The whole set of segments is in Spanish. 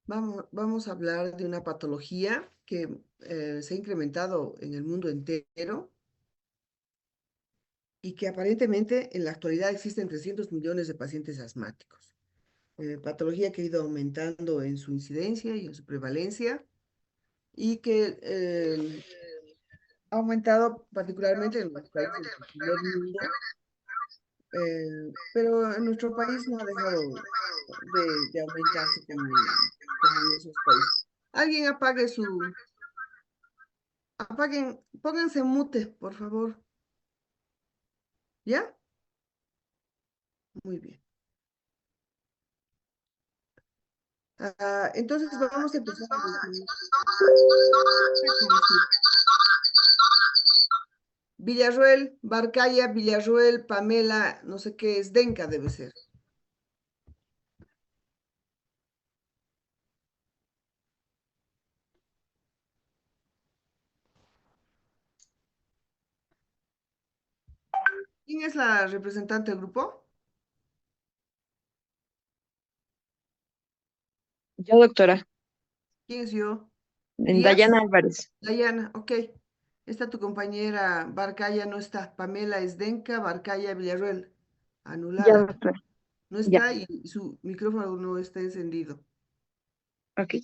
Vamos a hablar de una patología que se ha incrementado en el mundo entero y que aparentemente en la actualidad existen 300 millones de pacientes asmáticos. Patología que ha ido aumentando en su incidencia y en su prevalencia y que ha aumentado particularmente en los países del primer mundo, pero en nuestro país no ha dejado de aumentarse como en esos países. Alguien pónganse en mute, por favor. ¿Ya? Muy bien. Entonces vamos a empezar a definir qué quiere decir. Villarruel, Barcaya, Villarruel, Pamela, no sé qué es, Denca debe ser. ¿Quién es la representante del grupo? Yo, doctora, ¿Quién es yo? Dayana ¿Díaz? Álvarez. Dayana, ok. Está tu compañera Barcaya, no está. Pamela es Denca, Barcaya, Villarruel. Ya, Anulada. doctora. No Ya, está y su micrófono no está encendido. ok.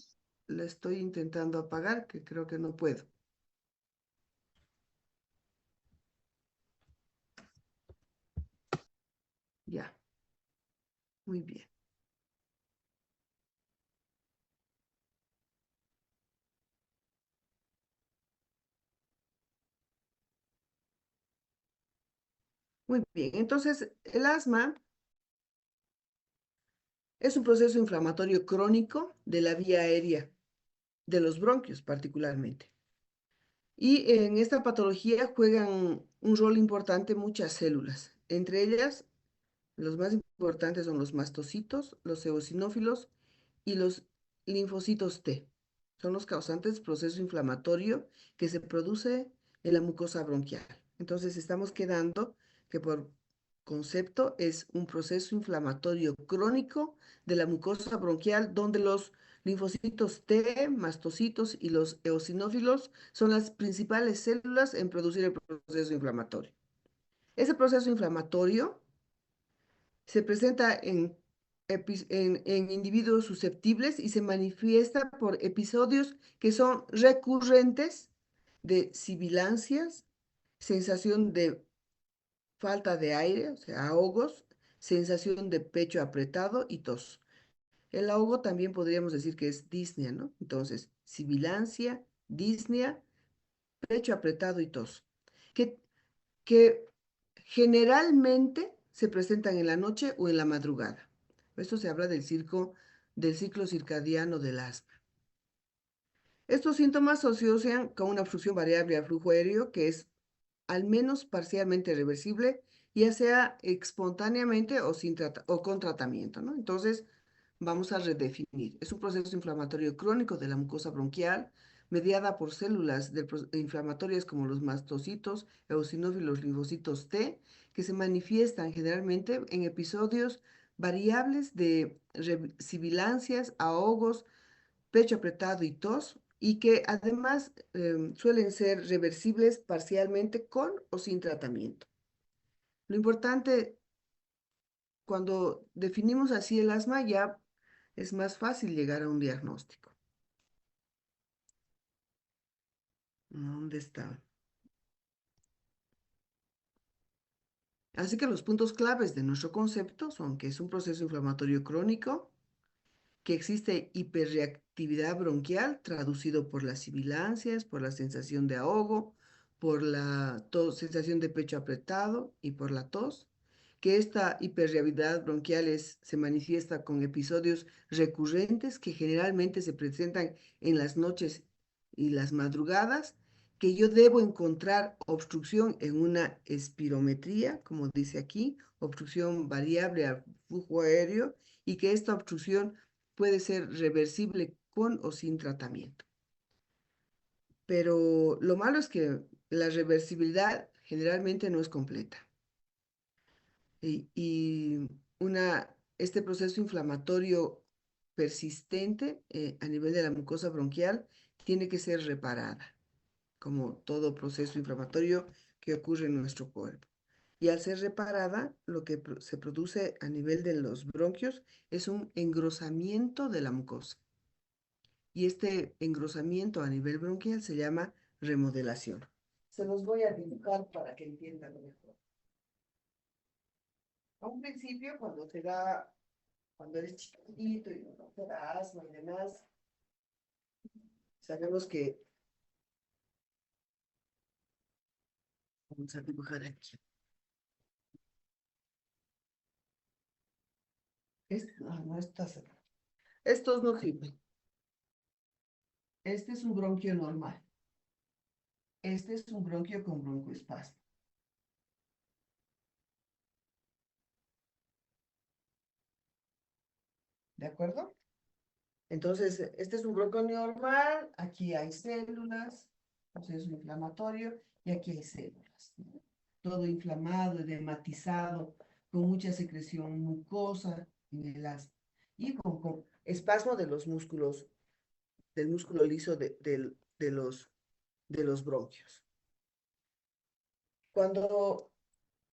La estoy intentando apagar, que creo que no puedo. Ya, muy bien. Muy bien. Entonces, el asma es un proceso inflamatorio crónico de la vía aérea, de los bronquios particularmente. Y en esta patología juegan un rol importante muchas células. Entre ellas, los más importantes son los mastocitos, los eosinófilos y los linfocitos T. Son los causantes del proceso inflamatorio que se produce en la mucosa bronquial. Entonces estamos quedando que por concepto es un proceso inflamatorio crónico de la mucosa bronquial donde los linfocitos T, mastocitos y los eosinófilos son las principales células en producir el proceso inflamatorio. Ese proceso inflamatorio se presenta en individuos susceptibles y se manifiesta por episodios que son recurrentes de sibilancias, sensación de falta de aire, o sea, ahogos, sensación de pecho apretado y tos. El ahogo también podríamos decir que es disnea, ¿no? Entonces, sibilancia, disnea, pecho apretado y tos. Que, que generalmente se presentan en la noche o en la madrugada. Esto se habla del ciclo circadiano del asma. Estos síntomas se asocian con una obstrucción variable al flujo aéreo que es al menos parcialmente reversible, ya sea espontáneamente o, o con tratamiento, ¿no? Entonces, vamos a redefinir. Es un proceso inflamatorio crónico de la mucosa bronquial, mediada por células inflamatorias como los mastocitos, eosinófilos, linfocitos T, que se manifiestan generalmente en episodios variables de sibilancias, ahogos, pecho apretado y tos, y que además suelen ser reversibles parcialmente con o sin tratamiento. Lo importante cuando definimos así el asma ya es más fácil llegar a un diagnóstico. ¿Dónde está? Así que los puntos claves de nuestro concepto son que es un proceso inflamatorio crónico, que existe hiperreactividad bronquial, traducido por las sibilancias, por la sensación de ahogo, por la sensación de pecho apretado y por la tos, que esta hiperreactividad bronquial se manifiesta con episodios recurrentes que generalmente se presentan en las noches y las madrugadas, que yo debo encontrar obstrucción en una espirometría, como dice aquí, obstrucción variable al flujo aéreo, y que esta obstrucción puede ser reversible con o sin tratamiento. Pero lo malo es que la reversibilidad generalmente no es completa. Y este proceso inflamatorio persistente a nivel de la mucosa bronquial tiene que ser reparada, como todo proceso inflamatorio que ocurre en nuestro cuerpo. Y al ser reparada, lo que se produce a nivel de los bronquios es un engrosamiento de la mucosa. Y este engrosamiento a nivel bronquial se llama remodelación. Se los voy a dibujar para que entiendan mejor. A un principio, cuando eres chiquitito y no te da asma y demás, sabemos que, vamos a dibujar aquí. No está cerrado. Estos no sirven. Este es un bronquio normal. Este es un bronquio con broncoespasmo. ¿De acuerdo? Entonces, este es un bronquio normal. Aquí hay células, proceso inflamatorio, y aquí hay células, ¿no? Todo inflamado, edematizado, con mucha secreción mucosa en el asma. Y con espasmo de los músculos, del músculo liso de los bronquios. Cuando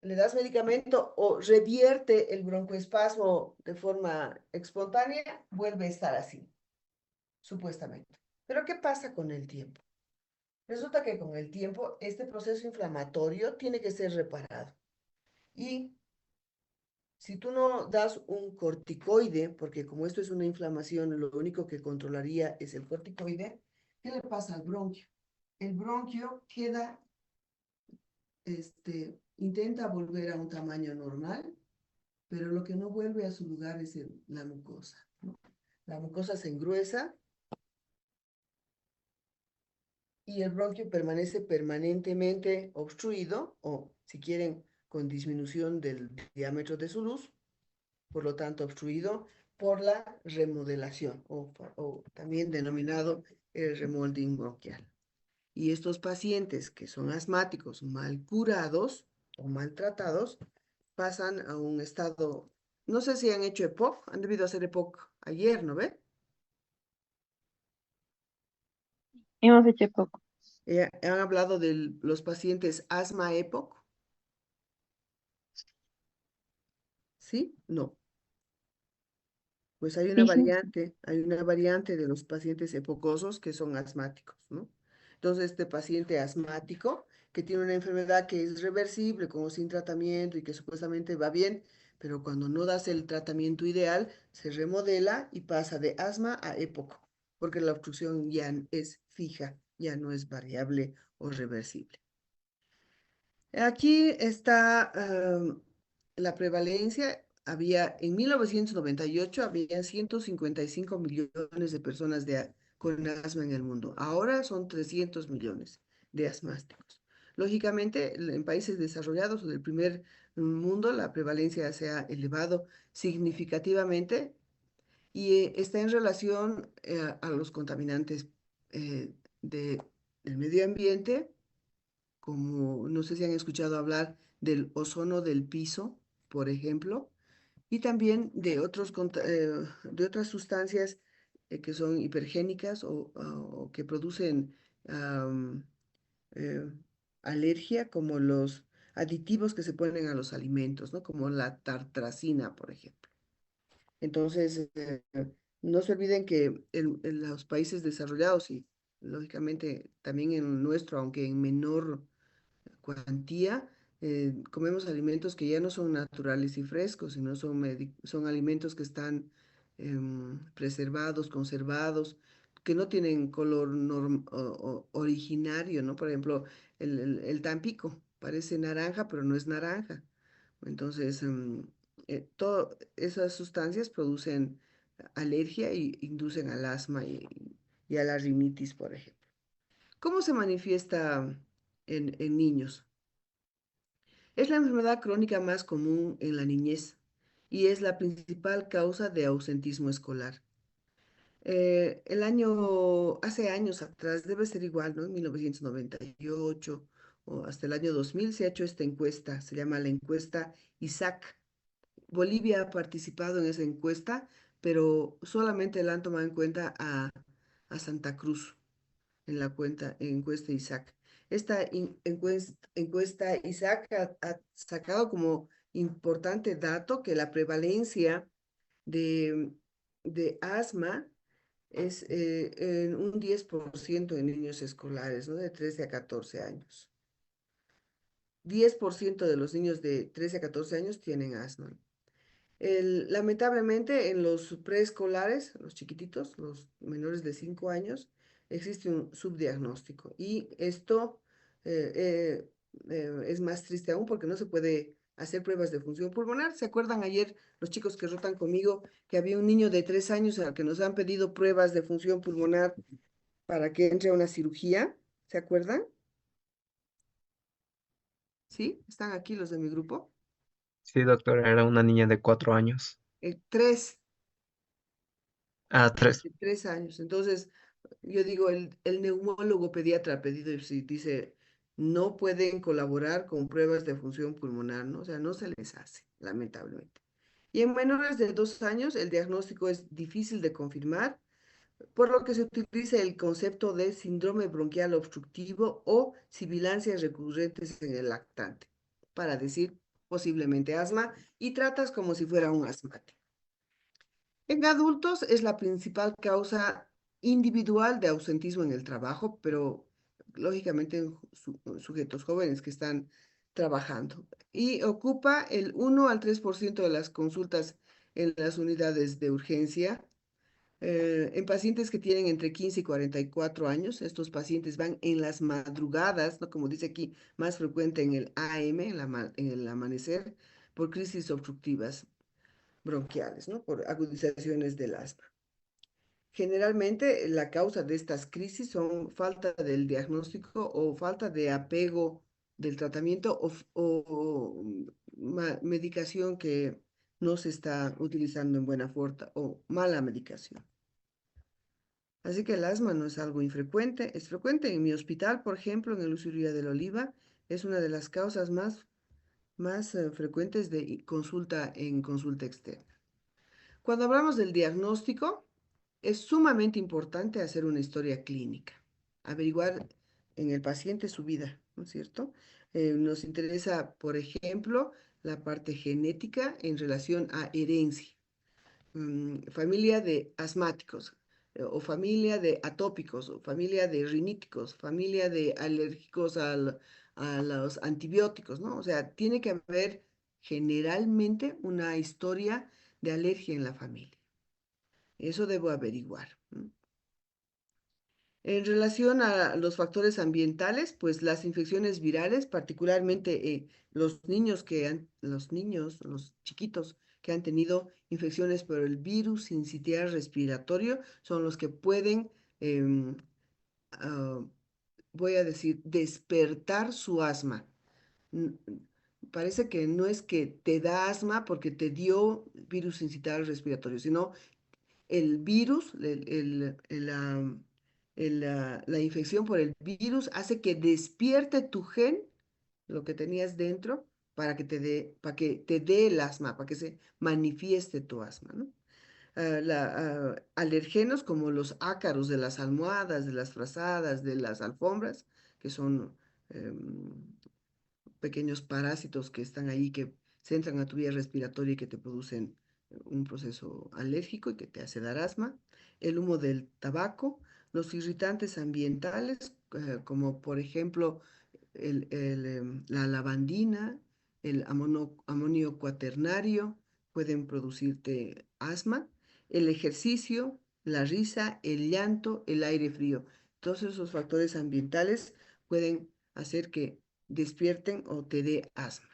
le das medicamento o revierte el broncoespasmo de forma espontánea, vuelve a estar así, supuestamente. Pero ¿qué pasa con el tiempo? Resulta que con el tiempo este proceso inflamatorio tiene que ser reparado. Y si tú no das un corticoide, porque como esto es una inflamación, lo único que controlaría es el corticoide, ¿qué le pasa al bronquio? El bronquio queda, intenta volver a un tamaño normal, pero lo que no vuelve a su lugar es la mucosa, ¿no? La mucosa se engruesa y el bronquio permanece permanentemente obstruido, o si quieren, con disminución del diámetro de su luz, por lo tanto obstruido por la remodelación, o también denominado el remolding bronquial. Y estos pacientes que son asmáticos mal curados o maltratados pasan a un estado, no sé si han hecho EPOC, han debido hacer EPOC ayer, ¿no ve? Hemos hecho poco. Han hablado de los pacientes asma EPOC, ¿sí? No. Pues Sí, sí. hay una variante de los pacientes epocosos que son asmáticos, ¿no? Entonces, este paciente asmático que tiene una enfermedad que es reversible, como sin tratamiento y que supuestamente va bien, pero cuando no das el tratamiento ideal, se remodela y pasa de asma a EPOC, porque la obstrucción ya es fija, ya no es variable o reversible. Aquí está la prevalencia. En 1998 había 155 millones de personas con asma en el mundo. Ahora son 300 millones de asmáticos. Lógicamente, en países desarrollados o del primer mundo, la prevalencia se ha elevado significativamente y está en relación a los contaminantes eh, del medio ambiente, como no sé si han escuchado hablar del ozono del piso, por ejemplo, y también de otras sustancias que son hipergénicas o que producen am, eh, alergia, como los aditivos que se ponen a los alimentos, ¿no? Como la tartracina, por ejemplo. Entonces, no se olviden que en los países desarrollados y lógicamente también en el nuestro, aunque en menor cuantía, comemos alimentos que ya no son naturales y frescos, sino son alimentos que están preservados, conservados, que no tienen color originario, ¿no? Por ejemplo, el Tampico parece naranja, pero no es naranja. Entonces, todas esas sustancias producen alergia e inducen al asma y a la rinitis, por ejemplo. ¿Cómo se manifiesta en niños? Es la enfermedad crónica más común en la niñez y es la principal causa de ausentismo escolar. Hace años atrás, debe ser igual, ¿no? En 1998 o hasta el año 2000 se ha hecho esta encuesta, se llama la encuesta ISAC. Bolivia ha participado en esa encuesta pero solamente la han tomado en cuenta a Santa Cruz en la encuesta ISAC. Esta encuesta ISAC ha sacado como importante dato que la prevalencia de, de asma es en un 10% de niños escolares, ¿no? De 13 a 14 años. 10% de los niños de 13 a 14 años tienen asma. Lamentablemente, en los preescolares, los chiquititos, los menores de 5 años, existe un subdiagnóstico. Y esto es más triste aún porque no se puede hacer pruebas de función pulmonar. ¿Se acuerdan ayer los chicos que rotan conmigo que había un niño de 3 años al que nos han pedido pruebas de función pulmonar para que entre a una cirugía? ¿Se acuerdan? ¿Sí? ¿Están aquí los de mi grupo? Sí, doctora, era una niña de 4 años. Tres. Ah, tres. De 3 años. Entonces, yo digo, el neumólogo pediatra ha pedido y si dice, no pueden colaborar con pruebas de función pulmonar, ¿no? O sea, no se les hace, lamentablemente. Y en menores de 2 años, el diagnóstico es difícil de confirmar, por lo que se utiliza el concepto de síndrome bronquial obstructivo o sibilancias recurrentes en el lactante, para decir posiblemente asma, y tratas como si fuera un asmático. En adultos es la principal causa individual de ausentismo en el trabajo, pero lógicamente en sujetos jóvenes que están trabajando. Y ocupa el 1 al 3% de las consultas en las unidades de urgencia. En pacientes que tienen entre 15 y 44 años, estos pacientes van en las madrugadas, ¿no? Como dice aquí, más frecuente en el AM, en el amanecer, por crisis obstructivas bronquiales, ¿no? Por agudizaciones del asma. Generalmente la causa de estas crisis son falta del diagnóstico o falta de apego del tratamiento o medicación que no se está utilizando en buena forma o mala medicación. Así que el asma no es algo infrecuente, es frecuente en mi hospital, por ejemplo, en el Usuria del Oliva, es una de las causas más frecuentes de consulta en consulta externa. Cuando hablamos del diagnóstico, es sumamente importante hacer una historia clínica, averiguar en el paciente su vida, ¿no es cierto? Nos interesa, por ejemplo, la parte genética en relación a herencia, familia de asmáticos, o familia de atópicos, o familia de riníticos, familia de alérgicos a los antibióticos, ¿no? O sea, tiene que haber generalmente una historia de alergia en la familia. Eso debo averiguar, ¿no? En relación a los factores ambientales, pues las infecciones virales, particularmente los chiquitos que han tenido infecciones por el virus sincitial respiratorio, son los que pueden, em, ah, voy a decir, despertar su asma. N- Parece que no es que te da asma porque te dio virus sincitial respiratorio, sino el virus, la infección por el virus hace que despierte tu gen, lo que tenías dentro, para que te dé el asma, para que se manifieste tu asma, ¿no? Alergenos como los ácaros de las almohadas, de las frazadas, de las alfombras, que son em, pequeños parásitos que están ahí, que se entran a tu vía respiratoria y que te producen un proceso alérgico y que te hace dar asma, el humo del tabaco, los irritantes ambientales, como por ejemplo la lavandina, el amonio cuaternario, pueden producirte asma, el ejercicio, la risa, el llanto, el aire frío. Todos esos factores ambientales pueden hacer que despierten o te dé asma.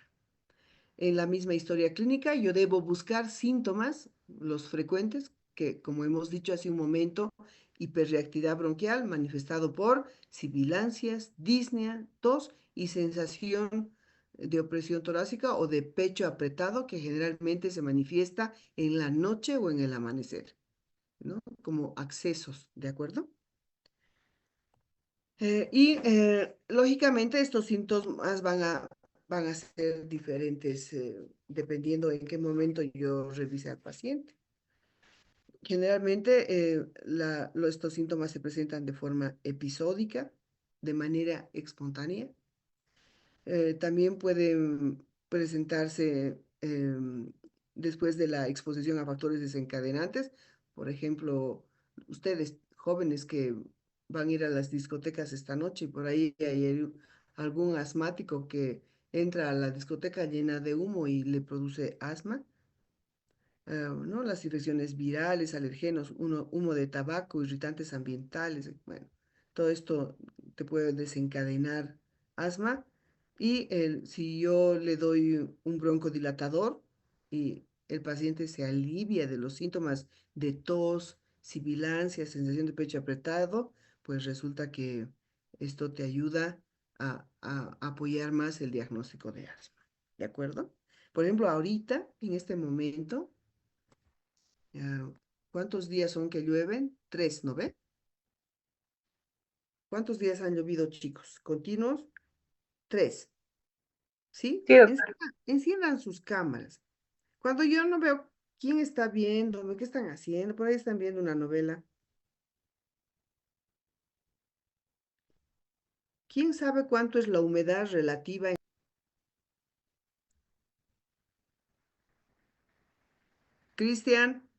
En la misma historia clínica, yo debo buscar síntomas, los frecuentes, que como hemos dicho hace un momento, hiperreactividad bronquial manifestado por sibilancias, disnea, tos y sensación de opresión torácica o de pecho apretado que generalmente se manifiesta en la noche o en el amanecer, ¿no? Como accesos, ¿de acuerdo? Lógicamente estos síntomas van a ser diferentes dependiendo en qué momento yo revise al paciente. Generalmente estos síntomas se presentan de forma episódica, de manera espontánea. También pueden presentarse después de la exposición a factores desencadenantes. Por ejemplo, ustedes jóvenes que van a ir a las discotecas esta noche y por ahí hay algún asmático que entra a la discoteca llena de humo y le produce asma. ¿No? Las infecciones virales, alergenos, humo de tabaco, irritantes ambientales, bueno, todo esto te puede desencadenar asma. Y si yo le doy un broncodilatador y el paciente se alivia de los síntomas de tos, sibilancia, sensación de pecho apretado, pues resulta que esto te ayuda a apoyar más el diagnóstico de asma. ¿De acuerdo? Por ejemplo, ahorita, en este momento, Ah, ¿cuántos días son que llueven? 3, ¿no ve? ¿Cuántos días han llovido, chicos? ¿Continuos? 3, ¿sí? Sí, doctora. Enciendan sus cámaras. Cuando yo no veo quién está viendo, qué están haciendo, por ahí están viendo una novela. ¿Quién sabe cuánto es la humedad relativa? Cristian,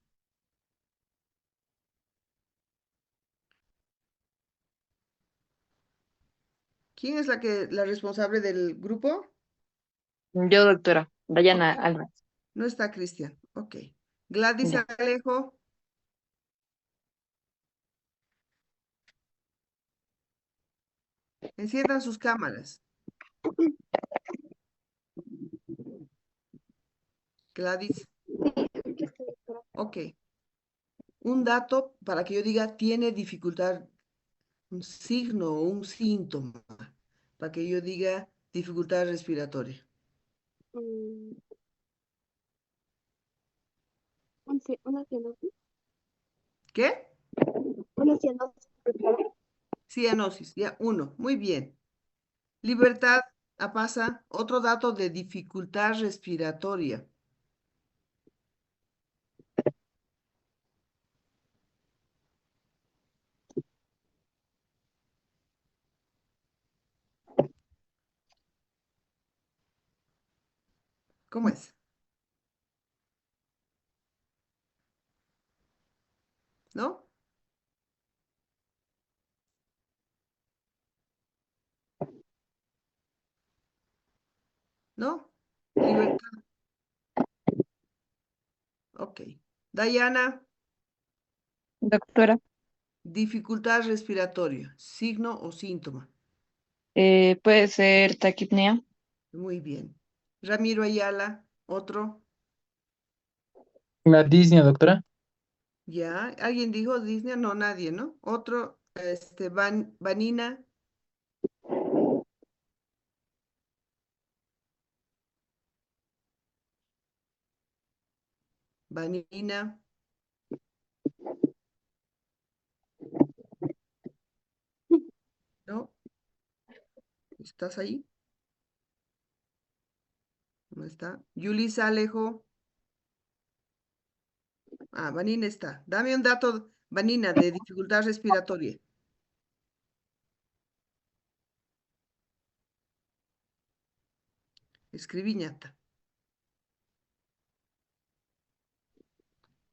¿quién es la responsable del grupo? Yo, doctora. Dayana Ok, Álvarez. no está Cristian. Ok. Gladys Ya. Alejo, enciendan sus cámaras. Gladys, ok. Un dato para que yo diga tiene dificultad, un signo o un síntoma, para que yo diga dificultad respiratoria. Mm, una cianosis. ¿Qué? Una cianosis, por favor. Cianosis, ya, uno, muy bien. Libertad, pasa, otro dato de dificultad respiratoria. ¿Cómo es? ¿No? ¿No? Libertad, ok. Dayana, Doctora, dificultad respiratoria, signo o síntoma. puede ser taquipnea. Muy bien. Ramiro Ayala, otro. La disnea, doctora. Ya, ¿alguien dijo Disney? No, nadie, ¿no? Otro, Vanina, Vanina, ¿no? ¿Estás ahí? ¿No está? Yulisa Alejo. Ah, Vanina está. Dame un dato, Vanina, de dificultad respiratoria. Escribí ñata.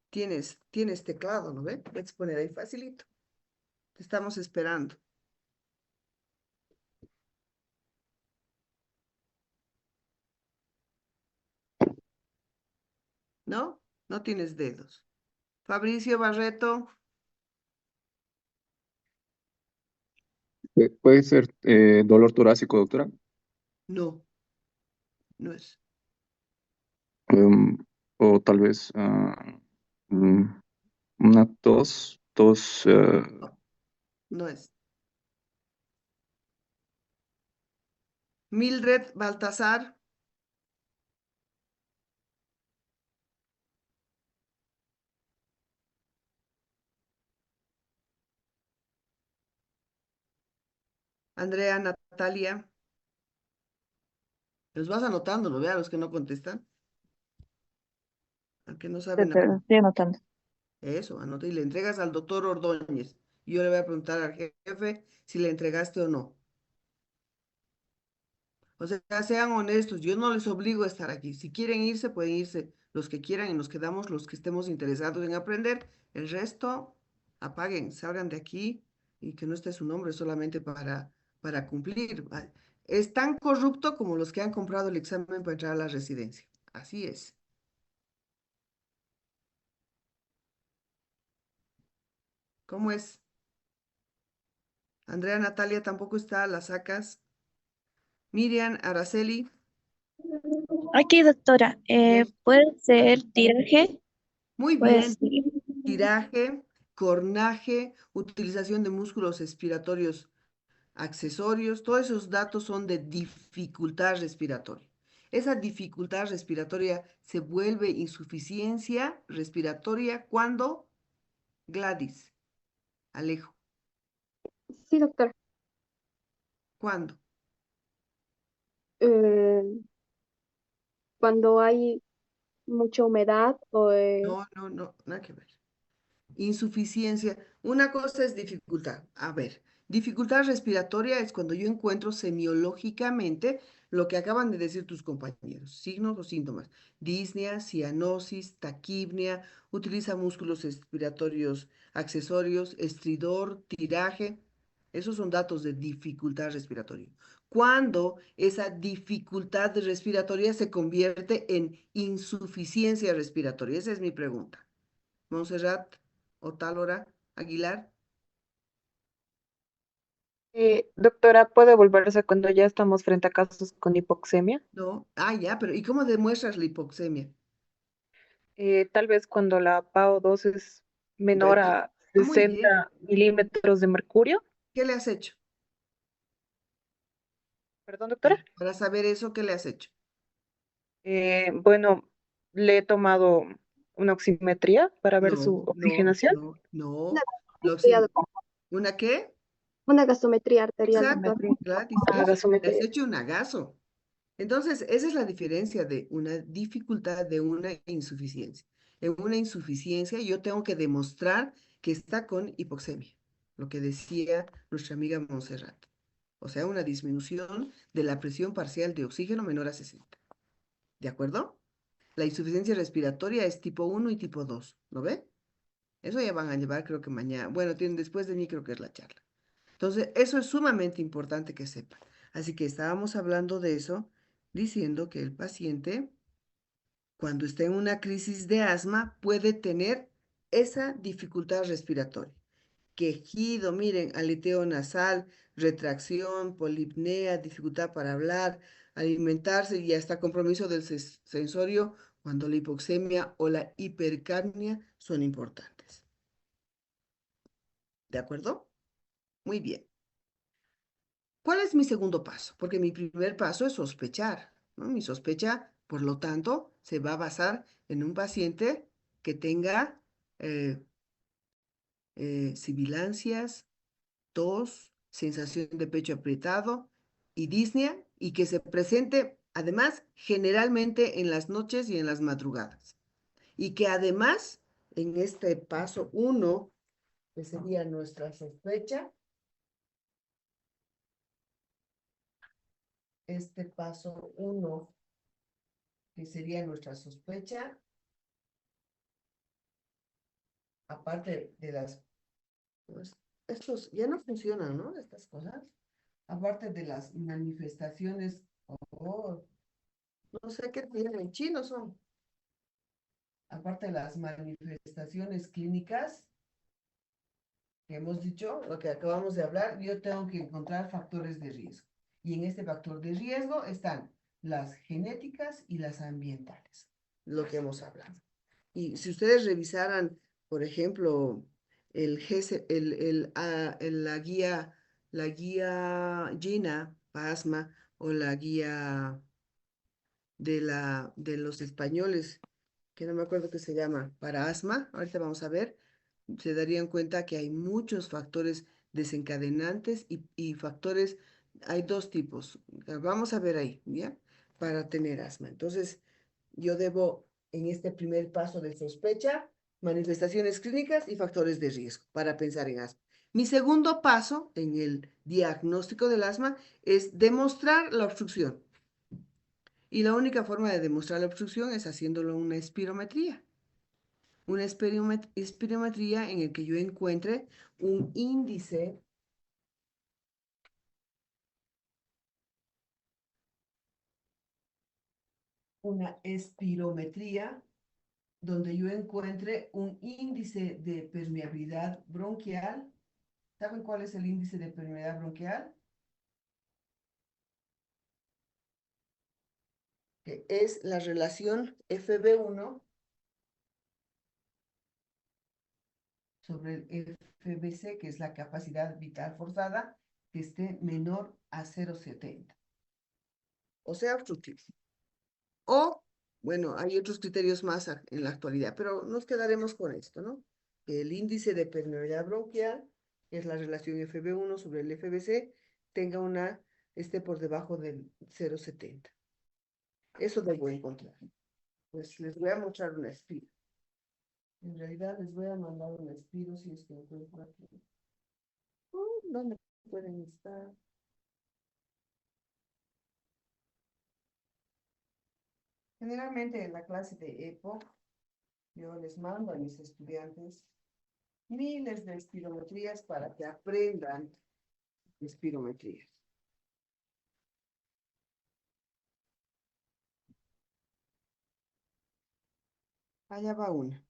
Tienes teclado, ¿no ve? Puedes poner ahí facilito. Te estamos esperando. ¿No? No tienes dedos. Fabricio Barreto, Puede ser dolor torácico, doctora. no, no es. Em, o tal vez mm, una tos. No, no es. Mildred Baltasar, Andrea Natalia. Los vas anotando, ¿no? Vea los que no contestan, al que no saben Doctora, estoy anotando. Eso, anota y le entregas al doctor Ordóñez. Y yo le voy a preguntar al jefe si le entregaste o no. O sea, sean honestos, yo no les obligo a estar aquí. Si quieren irse, pueden irse los que quieran y nos quedamos los que estemos interesados en aprender. El resto, apaguen, salgan de aquí y que no esté su nombre solamente para cumplir. Es tan corrupto como los que han comprado el examen para entrar a la residencia. Así es. ¿Cómo es? Andrea Natalia tampoco está, la sacas. Miriam, Araceli, Aquí, doctora, bien. puede ser tiraje, Muy puede bien. ser. Tiraje, cornaje, utilización de músculos expiratorios accesorios, todos esos datos son de dificultad respiratoria. Esa dificultad respiratoria se vuelve insuficiencia respiratoria cuando, Gladys, Alejo, Sí, doctora. ¿cuándo? Eh, cuando hay mucha humedad o No, nada que ver. Insuficiencia. Una cosa es dificultad. A ver, dificultad respiratoria es cuando yo encuentro semiológicamente lo que acaban de decir tus compañeros, signos o síntomas. Disnea, cianosis, taquipnea, utiliza músculos respiratorios accesorios, estridor, tiraje. Esos son datos de dificultad respiratoria. Cuando esa dificultad respiratoria se convierte en insuficiencia respiratoria. Esa es mi pregunta. Montserrat, Otálora, Aguilar. Doctora, ¿puede volverse cuando ya estamos frente a casos con hipoxemia? No. Ah, ya, pero ¿y cómo demuestras la hipoxemia? Tal vez cuando la PaO2 es menor Ve- a Muy bien. 60 milímetros de mercurio. ¿Qué le has hecho? Perdón, doctora. Para saber eso, ¿qué le has hecho? Bueno, le he tomado una oximetría para ver su oxigenación. No. una La gasometría, doctora. ¿Una qué? Una gasometría arterial, doctora. Exacto, Gladys, Ah, eso. Le has gasometría. hecho un agaso. Entonces, esa es la diferencia de una dificultad de una insuficiencia. En una insuficiencia yo tengo que demostrar que está con hipoxemia, lo que decía nuestra amiga Montserrat. O sea, una disminución de la presión parcial de oxígeno menor a 60. ¿De acuerdo? La insuficiencia respiratoria es tipo 1 y tipo 2. ¿Lo ve? Eso ya van a llevar, creo que mañana. Bueno, tienen después de mí, creo que es la charla. Entonces, eso es sumamente importante que sepan. Así que estábamos hablando de eso, diciendo que el paciente, cuando está en una crisis de asma, puede tener esa dificultad respiratoria. Quejido, miren, aleteo nasal, retracción, polipnea, dificultad para hablar, alimentarse y hasta compromiso del sensorio cuando la hipoxemia o la hipercapnia son importantes. ¿De acuerdo? Muy bien. ¿Cuál es mi segundo paso? Porque mi primer paso es sospechar, ¿no? Mi sospecha, por lo tanto, se va a basar en un paciente que tenga sibilancias, tos, sensación de pecho apretado y disnea y que se presente además generalmente en las noches y en las madrugadas. Y que además en este paso 1, que sería nuestra sospecha, este paso 1, que sería nuestra sospecha, aparte de las, pues, estos ya no funcionan, ¿no? Estas cosas, aparte de las manifestaciones, oh, no sé qué tienen, chinos son, aparte de las manifestaciones clínicas que hemos dicho, lo que acabamos de hablar, yo tengo que encontrar factores de riesgo. Y en este factor de riesgo están las genéticas y las ambientales, lo que hemos hablado. Y si ustedes revisaran, por ejemplo, la guía GINA, PASMA, o la guía de los españoles, que no me acuerdo qué se llama, para asma, ahorita vamos a ver, se darían cuenta que hay muchos factores desencadenantes y factores, hay dos tipos, vamos a ver ahí, ¿ya? Para tener asma. Entonces, yo debo, en este primer paso de sospecha, manifestaciones clínicas y factores de riesgo para pensar en asma. Mi segundo paso en el diagnóstico del asma es demostrar la obstrucción. Y la única forma de demostrar la obstrucción es haciéndolo en una espirometría. Una espirometría en el que yo encuentre un índice una espirometría donde yo encuentre un índice de permeabilidad bronquial. ¿Saben cuál es el índice de permeabilidad bronquial? Que es la relación FB1 sobre el FBC, que es la capacidad vital forzada, que esté menor a 0,70. O sea, obstructivo. O, bueno, hay otros criterios más en la actualidad, pero nos quedaremos con esto, ¿no? El índice de permeabilidad bronquial, que es la relación FB1 sobre el FBC, esté por debajo del 0,70. Eso debo encontrar. Pues les voy a mostrar una espira. En realidad les voy a mandar un espiro si es que encuentro aquí. ¿Dónde pueden estar? Generalmente en la clase de EPO, yo les mando a mis estudiantes miles de espirometrías para que aprendan espirometrías. Allá va una.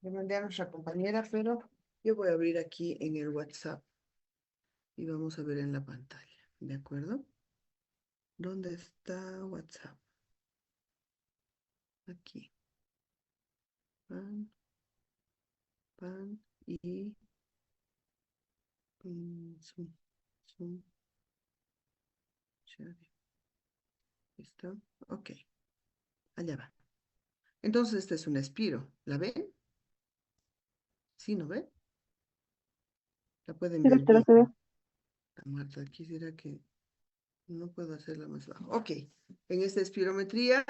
Le mandé a nuestra compañera, pero yo voy a abrir aquí en el WhatsApp y vamos a ver en la pantalla. ¿De acuerdo? ¿Dónde está WhatsApp? Aquí. Pan, pan y Zoom. Zoom. Share. ¿Listo? Ok. Allá va. Entonces, este es un espiro. ¿La ven? ¿Sí, no ven? La pueden Sí, ver doctora, bien. se ve. La Marta, quisiera que no puedo hacerla más baja. Ok. En esta espirometría,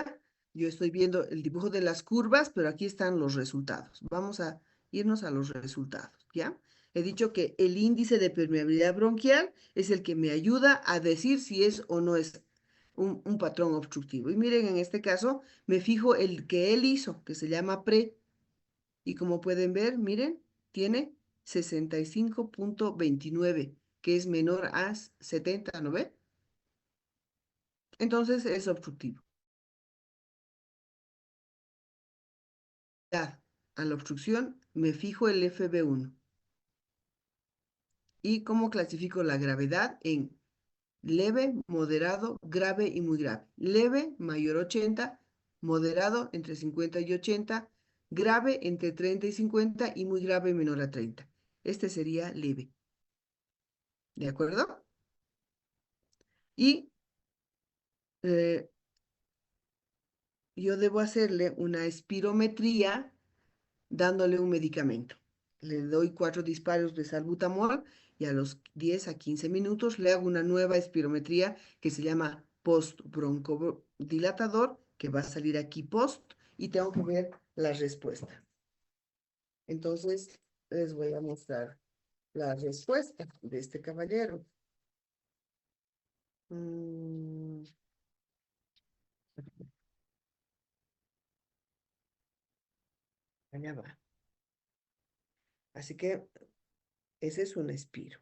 yo estoy viendo el dibujo de las curvas, pero aquí están los resultados. Vamos a irnos a los resultados, ¿ya? He dicho que el índice de permeabilidad bronquial es el que me ayuda a decir si es o no es un patrón obstructivo. Y miren, en este caso, me fijo el que él hizo, que se llama PRE. Y como pueden ver, miren, tiene 65,29, que es menor a 70, ¿no ve? Entonces es obstructivo. A la obstrucción me fijo el FB1. ¿Y cómo clasifico la gravedad? En leve, moderado, grave y muy grave. Leve, mayor 80, moderado entre 50 y 80, grave entre 30 y 50 y muy grave menor a 30. Este sería leve. ¿De acuerdo? Y eh, yo debo hacerle una espirometría dándole un medicamento. Le doy 4 disparos de salbutamol y a los 10 a 15 minutos le hago una nueva espirometría que se llama post-broncodilatador, que va a salir aquí post, y tengo que ver la respuesta. Entonces, les voy a mostrar la respuesta de este caballero. Allá va. Así que ese es un espiro.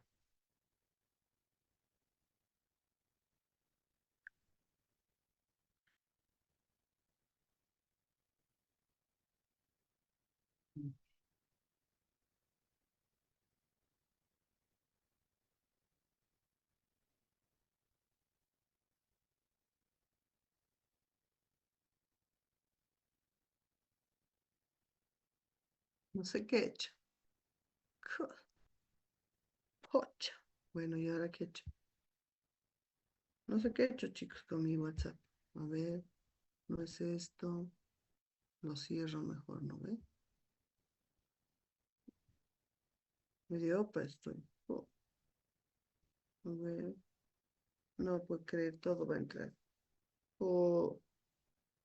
No sé qué he hecho. Pocha. Bueno, ¿y ahora qué he hecho? No sé qué he hecho, chicos, con mi WhatsApp. A ver. No es esto. Lo cierro mejor, ¿no ve? Me dio, pues estoy. Oh, a ver. No puedo creer, todo va a entrar. Oh,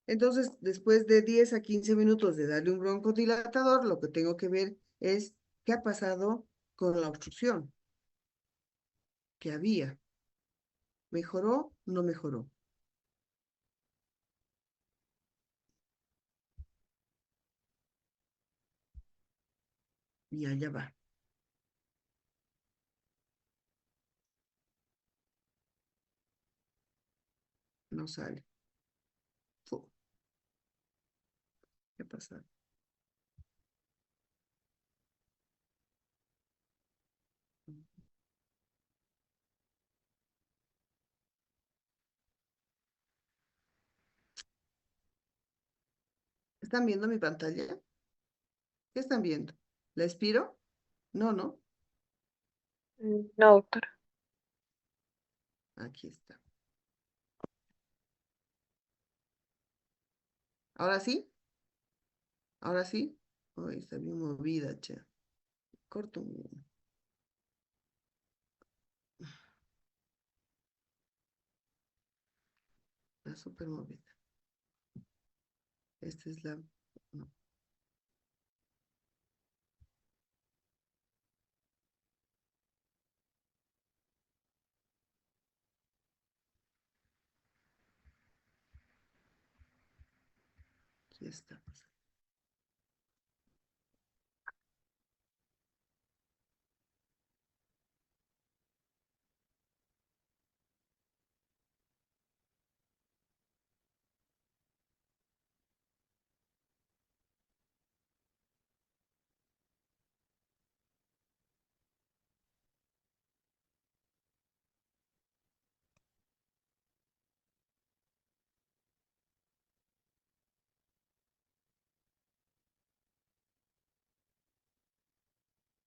entonces, después de 10 a 15 minutos de darle un broncodilatador, lo que tengo que ver es qué ha pasado con la obstrucción que había. ¿Mejoró? ¿No mejoró? Y allá va. No sale. Fu, ¿qué pasa? ¿Están viendo mi pantalla? ¿Qué están viendo? ¿La expiro? No, no. No, doctora. Aquí está. ¿Ahora sí? ¿Ahora sí? Uy, está bien movida, che. Corto. Está súper movida. Esta es la... no, aquí está.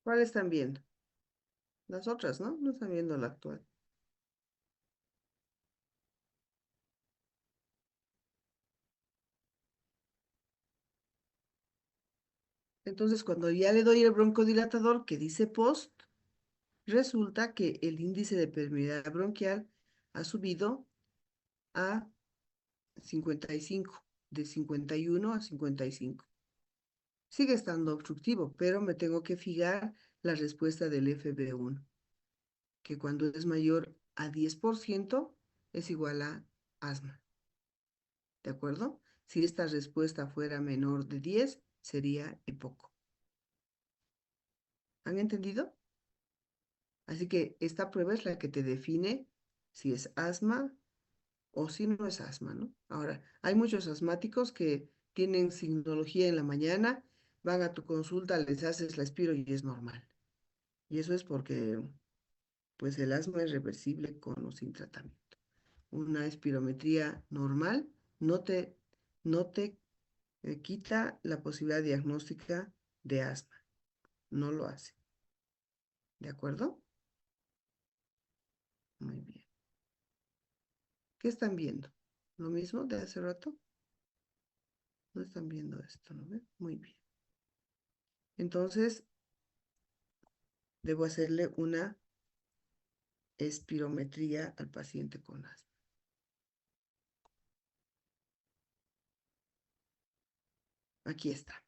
¿Cuál están viendo? Las otras, ¿no? No están viendo la actual. Entonces, cuando ya le doy el broncodilatador que dice post, resulta que el índice de permeabilidad bronquial ha subido a 55, de 51 a 55. Sigue estando obstructivo, pero me tengo que fijar la respuesta del FB1, que cuando es mayor a 10% es igual a asma. ¿De acuerdo? Si esta respuesta fuera menor de 10, sería EPOC. ¿Han entendido? Así que esta prueba es la que te define si es asma o si no es asma, ¿no? Ahora, hay muchos asmáticos que tienen signología en la mañana, van a tu consulta, les haces la espiro y es normal. Y eso es porque, pues, el asma es reversible con o sin tratamiento. Una espirometría normal no te quita la posibilidad diagnóstica de asma. No lo hace. ¿De acuerdo? Muy bien. ¿Qué están viendo? ¿Lo mismo de hace rato? No están viendo esto, ¿no ven? Muy bien. Entonces, debo hacerle una espirometría al paciente con asma. Aquí está.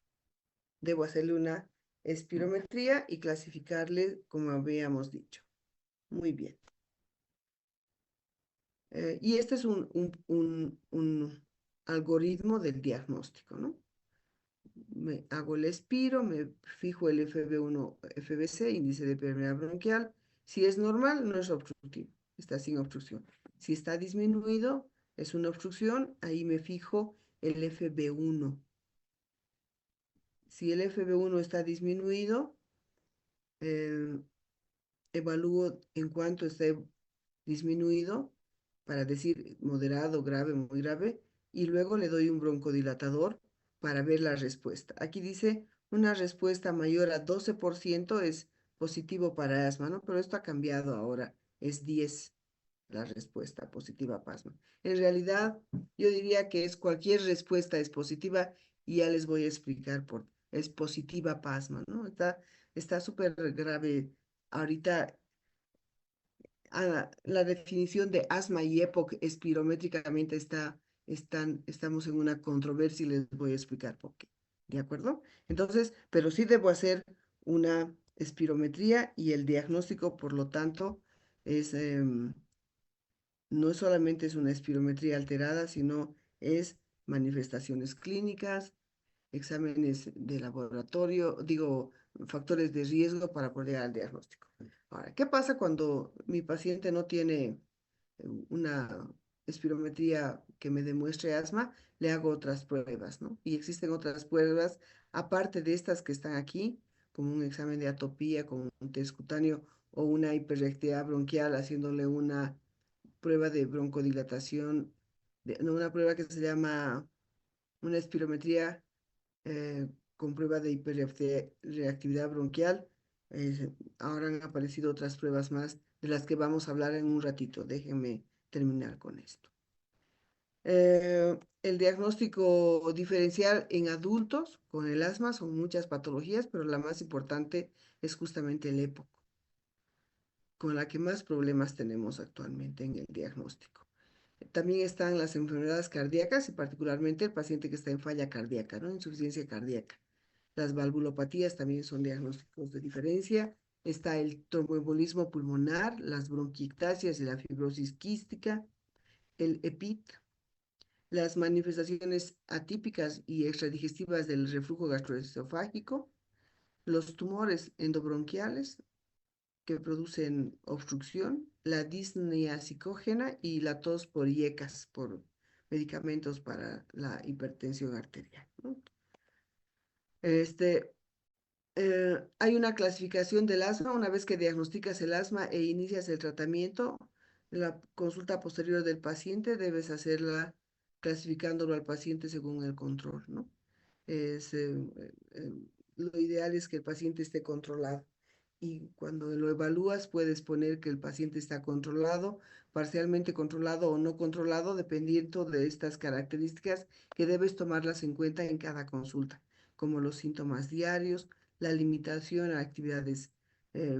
Debo hacerle una espirometría y clasificarle como habíamos dicho. Muy bien. Y este es un algoritmo del diagnóstico, ¿no? Me hago el espiro, me fijo el FB1, FBC, índice de permeabilidad bronquial. Si es normal, no es obstructivo, está sin obstrucción. Si está disminuido, es una obstrucción, ahí me fijo el FB1. Si el FB1 está disminuido, eh, evalúo en cuánto está disminuido para decir moderado, grave, muy grave, y luego le doy un broncodilatador para ver la respuesta. Aquí dice una respuesta mayor a 12% es positivo para asma, ¿no? Pero esto ha cambiado ahora, es 10. la respuesta positiva a PASMA. En realidad, yo diría que es cualquier respuesta es positiva y ya les voy a explicar por es positiva PASMA, ¿no? Está súper grave. Ahorita la definición de asma y EPOC espirométricamente estamos en una controversia y les voy a explicar por qué. ¿De acuerdo? Entonces, pero sí debo hacer una espirometría y el diagnóstico, por lo tanto, es, no solamente es una espirometría alterada, sino es manifestaciones clínicas, exámenes de laboratorio, digo, factores de riesgo para poder llegar al diagnóstico. Ahora, ¿qué pasa cuando mi paciente no tiene una espirometría que me demuestre asma? Le hago otras pruebas, ¿no? Y existen otras pruebas, aparte de estas que están aquí, como un examen de atopía, como un test cutáneo o una hiperreactividad bronquial, haciéndole una prueba de broncodilatación, no, una prueba que se llama una espirometría con prueba de hiperreactividad bronquial. Ahora han aparecido otras pruebas más de las que vamos a hablar en un ratito. Déjenme terminar con esto. El diagnóstico diferencial en adultos con el asma son muchas patologías, pero la más importante es justamente el EPOC, con la que más problemas tenemos actualmente en el diagnóstico. También están las enfermedades cardíacas y particularmente el paciente que está en falla cardíaca, ¿no? Insuficiencia cardíaca. Las valvulopatías también son diagnósticos de diferencia. Está el tromboembolismo pulmonar, las bronquiectasias y la fibrosis quística, el EPIT, las manifestaciones atípicas y extradigestivas del reflujo gastroesofágico, los tumores endobronquiales que producen obstrucción, la disnea psicógena y la tos por IECAS, por medicamentos para la hipertensión arterial, ¿no? Este, hay una clasificación del asma. Una vez que diagnosticas el asma e inicias el tratamiento, la consulta posterior del paciente debes hacerla clasificándolo al paciente según el control, ¿no? Es, lo ideal es que el paciente esté controlado. Y cuando lo evalúas, puedes poner que el paciente está controlado, parcialmente controlado o no controlado, dependiendo de estas características que debes tomarlas en cuenta en cada consulta, como los síntomas diarios, la limitación a actividades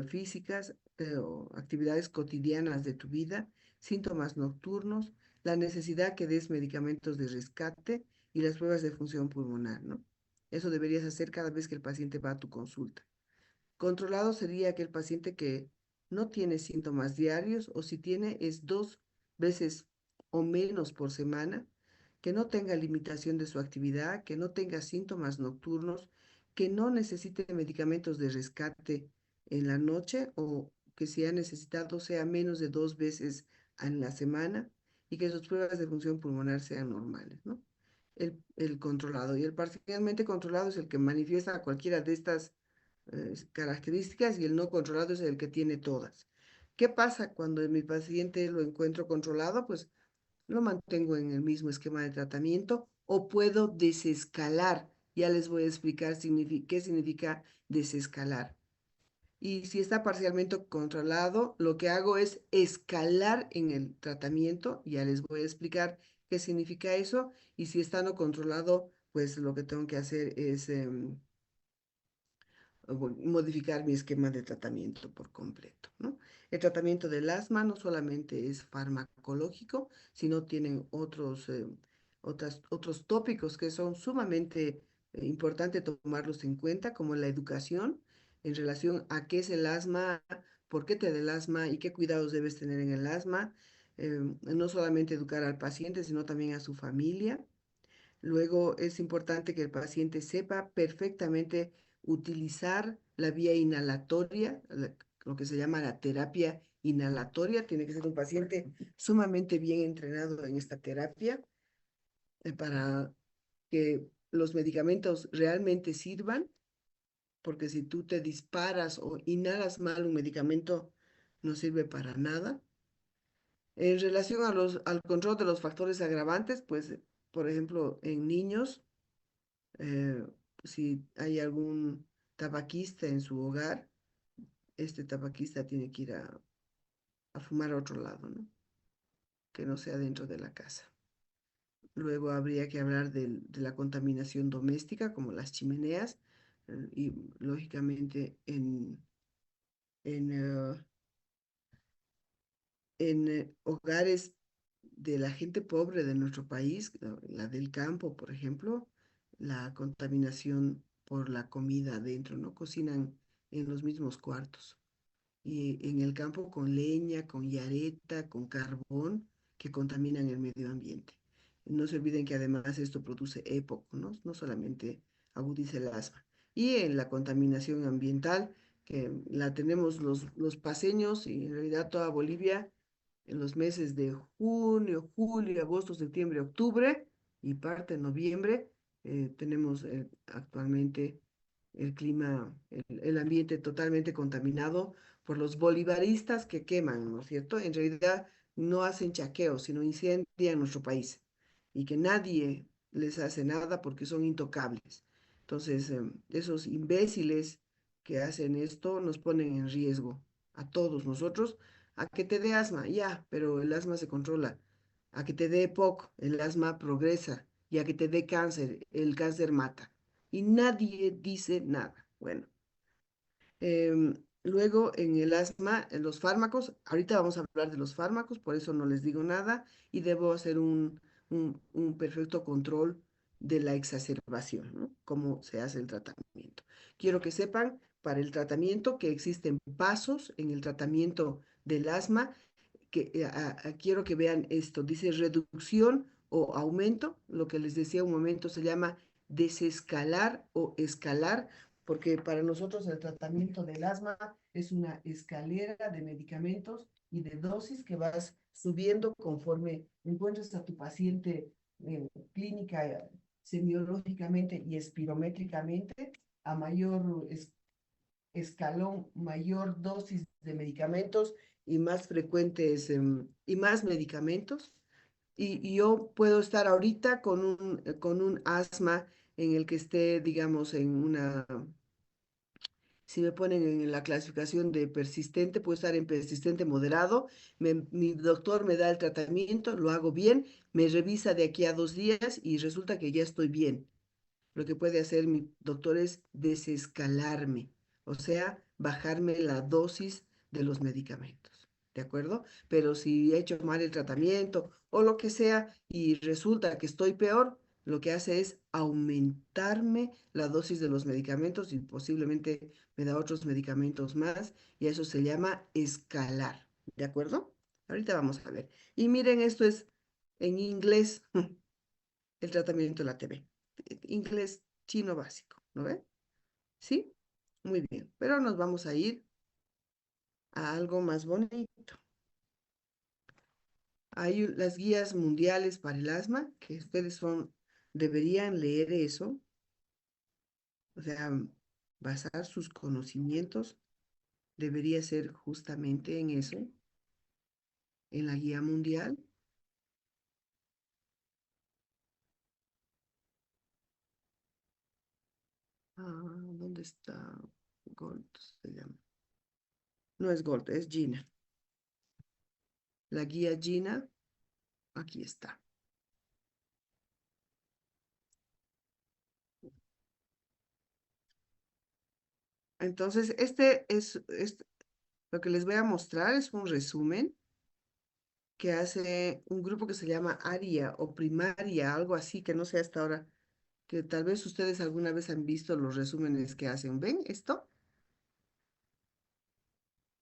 físicas o actividades cotidianas de tu vida, síntomas nocturnos, la necesidad que des medicamentos de rescate y las pruebas de función pulmonar, ¿no? Eso deberías hacer cada vez que el paciente va a tu consulta. Controlado sería aquel paciente que no tiene síntomas diarios o si tiene es 2 veces o menos por semana, que no tenga limitación de su actividad, que no tenga síntomas nocturnos, que no necesite medicamentos de rescate en la noche o que si ha necesitado sea menos de 2 veces en la semana y que sus pruebas de función pulmonar sean normales, ¿no? El controlado y el parcialmente controlado es el que manifiesta cualquiera de estas características y el no controlado es el que tiene todas. ¿Qué pasa cuando mi paciente lo encuentro controlado? Pues lo mantengo en el mismo esquema de tratamiento o puedo desescalar. Ya les voy a explicar qué significa desescalar. Y si está parcialmente controlado, lo que hago es escalar en el tratamiento. Ya les voy a explicar qué significa eso. Y si está no controlado, pues lo que tengo que hacer es modificar mi esquema de tratamiento por completo, ¿no? El tratamiento del asma no solamente es farmacológico, sino tienen otros tópicos que son sumamente importantes tomarlos en cuenta, como la educación en relación a qué es el asma, por qué te da el asma y qué cuidados debes tener en el asma. No solamente educar al paciente, sino también a su familia. Luego es importante que el paciente sepa perfectamente utilizar la vía inhalatoria, lo que se llama la terapia inhalatoria. Tiene que ser un paciente sumamente bien entrenado en esta terapia para que los medicamentos realmente sirvan, porque si tú te disparas o inhalas mal un medicamento, no sirve para nada. En relación al control de los factores agravantes, pues, por ejemplo, en niños, eh, si hay algún tabaquista en su hogar, este tabaquista tiene que ir a fumar a otro lado, ¿no? que no sea dentro de la casa. Luego habría que hablar de la contaminación doméstica, como las chimeneas, y lógicamente en, eh, en hogares de la gente pobre de nuestro país, la del campo, por ejemplo, la contaminación por la comida adentro, ¿no? Cocinan en los mismos cuartos. Y en el campo con leña, con yareta, con carbón, que contaminan el medio ambiente. No se olviden que además esto produce EPOC, ¿no? No solamente agudiza el asma. Y en la contaminación ambiental, que la tenemos los paseños y en realidad toda Bolivia en los meses de junio, julio, agosto, septiembre, octubre y parte de noviembre, tenemos actualmente el clima, el ambiente totalmente contaminado por los bolivaristas que queman, ¿no es cierto? En realidad no hacen chaqueos, sino incendian nuestro país y que nadie les hace nada porque son intocables. Entonces, esos imbéciles que hacen esto nos ponen en riesgo a todos nosotros. A que te dé asma, ya, pero el asma se controla. A que te dé EPOC, el asma progresa. Y a que te dé cáncer, el cáncer mata. Y nadie dice nada. Bueno, luego en el asma, en los fármacos, ahorita vamos a hablar de los fármacos, por eso no les digo nada y debo hacer un perfecto control de la exacerbación, ¿no? Cómo se hace el tratamiento. Quiero que sepan para el tratamiento que existen pasos en el tratamiento del asma, que quiero que vean esto, dice reducción o aumento, lo que les decía un momento se llama desescalar o escalar, porque para nosotros el tratamiento del asma es una escalera de medicamentos y de dosis que vas subiendo conforme encuentres a tu paciente clínica, semiológicamente y espirométricamente, a mayor escalón, mayor dosis de medicamentos y más frecuentes y más medicamentos. Y yo puedo estar ahorita con un asma en el que esté, digamos, en una si me ponen en la clasificación de persistente, puedo estar en persistente moderado. Mi doctor me da el tratamiento, lo hago bien, me revisa de aquí a 2 días y resulta que ya estoy bien. Lo que puede hacer mi doctor es desescalarme, o sea, bajarme la dosis de los medicamentos. ¿De acuerdo? Pero si he hecho mal el tratamiento o lo que sea y resulta que estoy peor, lo que hace es aumentarme la dosis de los medicamentos y posiblemente me da otros medicamentos más y eso se llama escalar. ¿De acuerdo? Ahorita vamos a ver. Y miren, esto es en inglés, el tratamiento de la TB. Inglés chino básico, ¿no ve? ¿Sí? Muy bien, pero nos vamos a ir a algo más bonito. Hay las guías mundiales para el asma, que ustedes deberían leer eso, o sea, basar sus conocimientos debería ser justamente en eso, en la guía mundial. ¿Dónde está? Gold se llama. No es Gold, es Gina. La guía Gina, aquí está. Entonces, lo que les voy a mostrar es un resumen que hace un grupo que se llama ARIA o Primaria, algo así, que no sé hasta ahora, que tal vez ustedes alguna vez han visto los resúmenes que hacen. ¿Ven esto?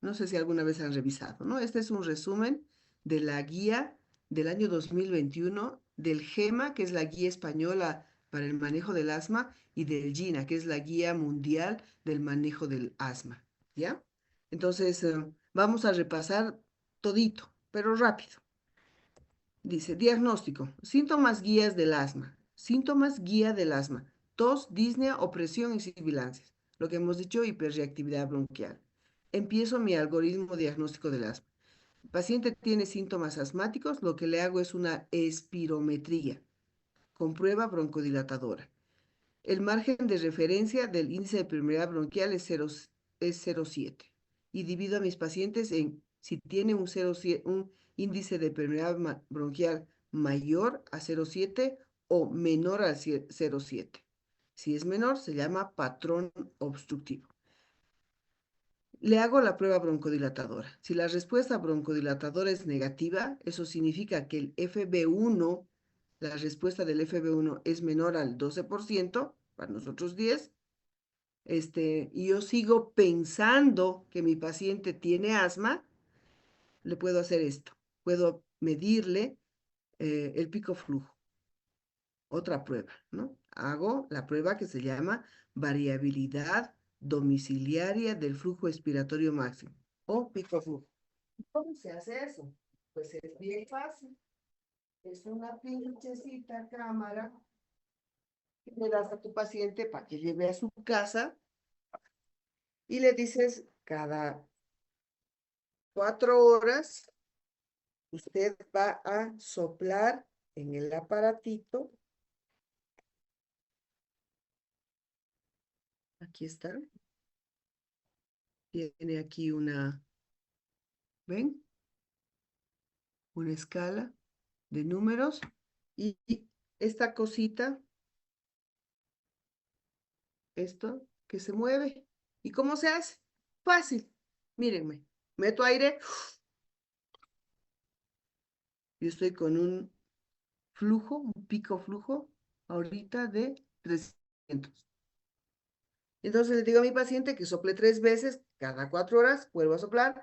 No sé si alguna vez han revisado, ¿no? Este es un resumen de la guía del año 2021 del GEMA, que es la guía española para el manejo del asma, y del GINA, que es la guía mundial del manejo del asma, ¿ya? Entonces, vamos a repasar todito, pero rápido. Dice, diagnóstico, síntomas guías del asma, síntomas guía del asma, tos, disnea, opresión y sibilancias, lo que hemos dicho, hiperreactividad bronquial. Empiezo mi algoritmo diagnóstico del asma. El paciente tiene síntomas asmáticos, lo que le hago es una espirometría con prueba broncodilatadora. El margen de referencia del índice de permeabilidad bronquial es 0,7 y divido a mis pacientes en si tiene un índice de permeabilidad bronquial mayor a 0,7 o menor a 0,7. Si es menor, se llama patrón obstructivo. Le hago la prueba broncodilatadora. Si la respuesta broncodilatadora es negativa, eso significa que el FB1, la respuesta del FB1 es menor al 12%, para nosotros 10%, y yo sigo pensando que mi paciente tiene asma, le puedo hacer esto. Puedo medirle el pico flujo. Otra prueba, ¿no? Hago la prueba que se llama variabilidad domiciliaria del flujo expiratorio máximo o pico flujo. ¿Cómo se hace eso? Pues es bien fácil. Es una pinchecita cámara que le das a tu paciente para que lleve a su casa y le dices cada 4 horas usted va a soplar en el aparatito. Aquí está. Tiene aquí una, ¿ven? Una escala de números y esta cosita, esto que se mueve. ¿Y cómo se hace? Fácil. Mírenme, meto aire. Yo estoy con un flujo, un pico flujo, ahorita de 300. Entonces le digo a mi paciente que sople 3 veces, cada 4 horas, vuelvo a soplar.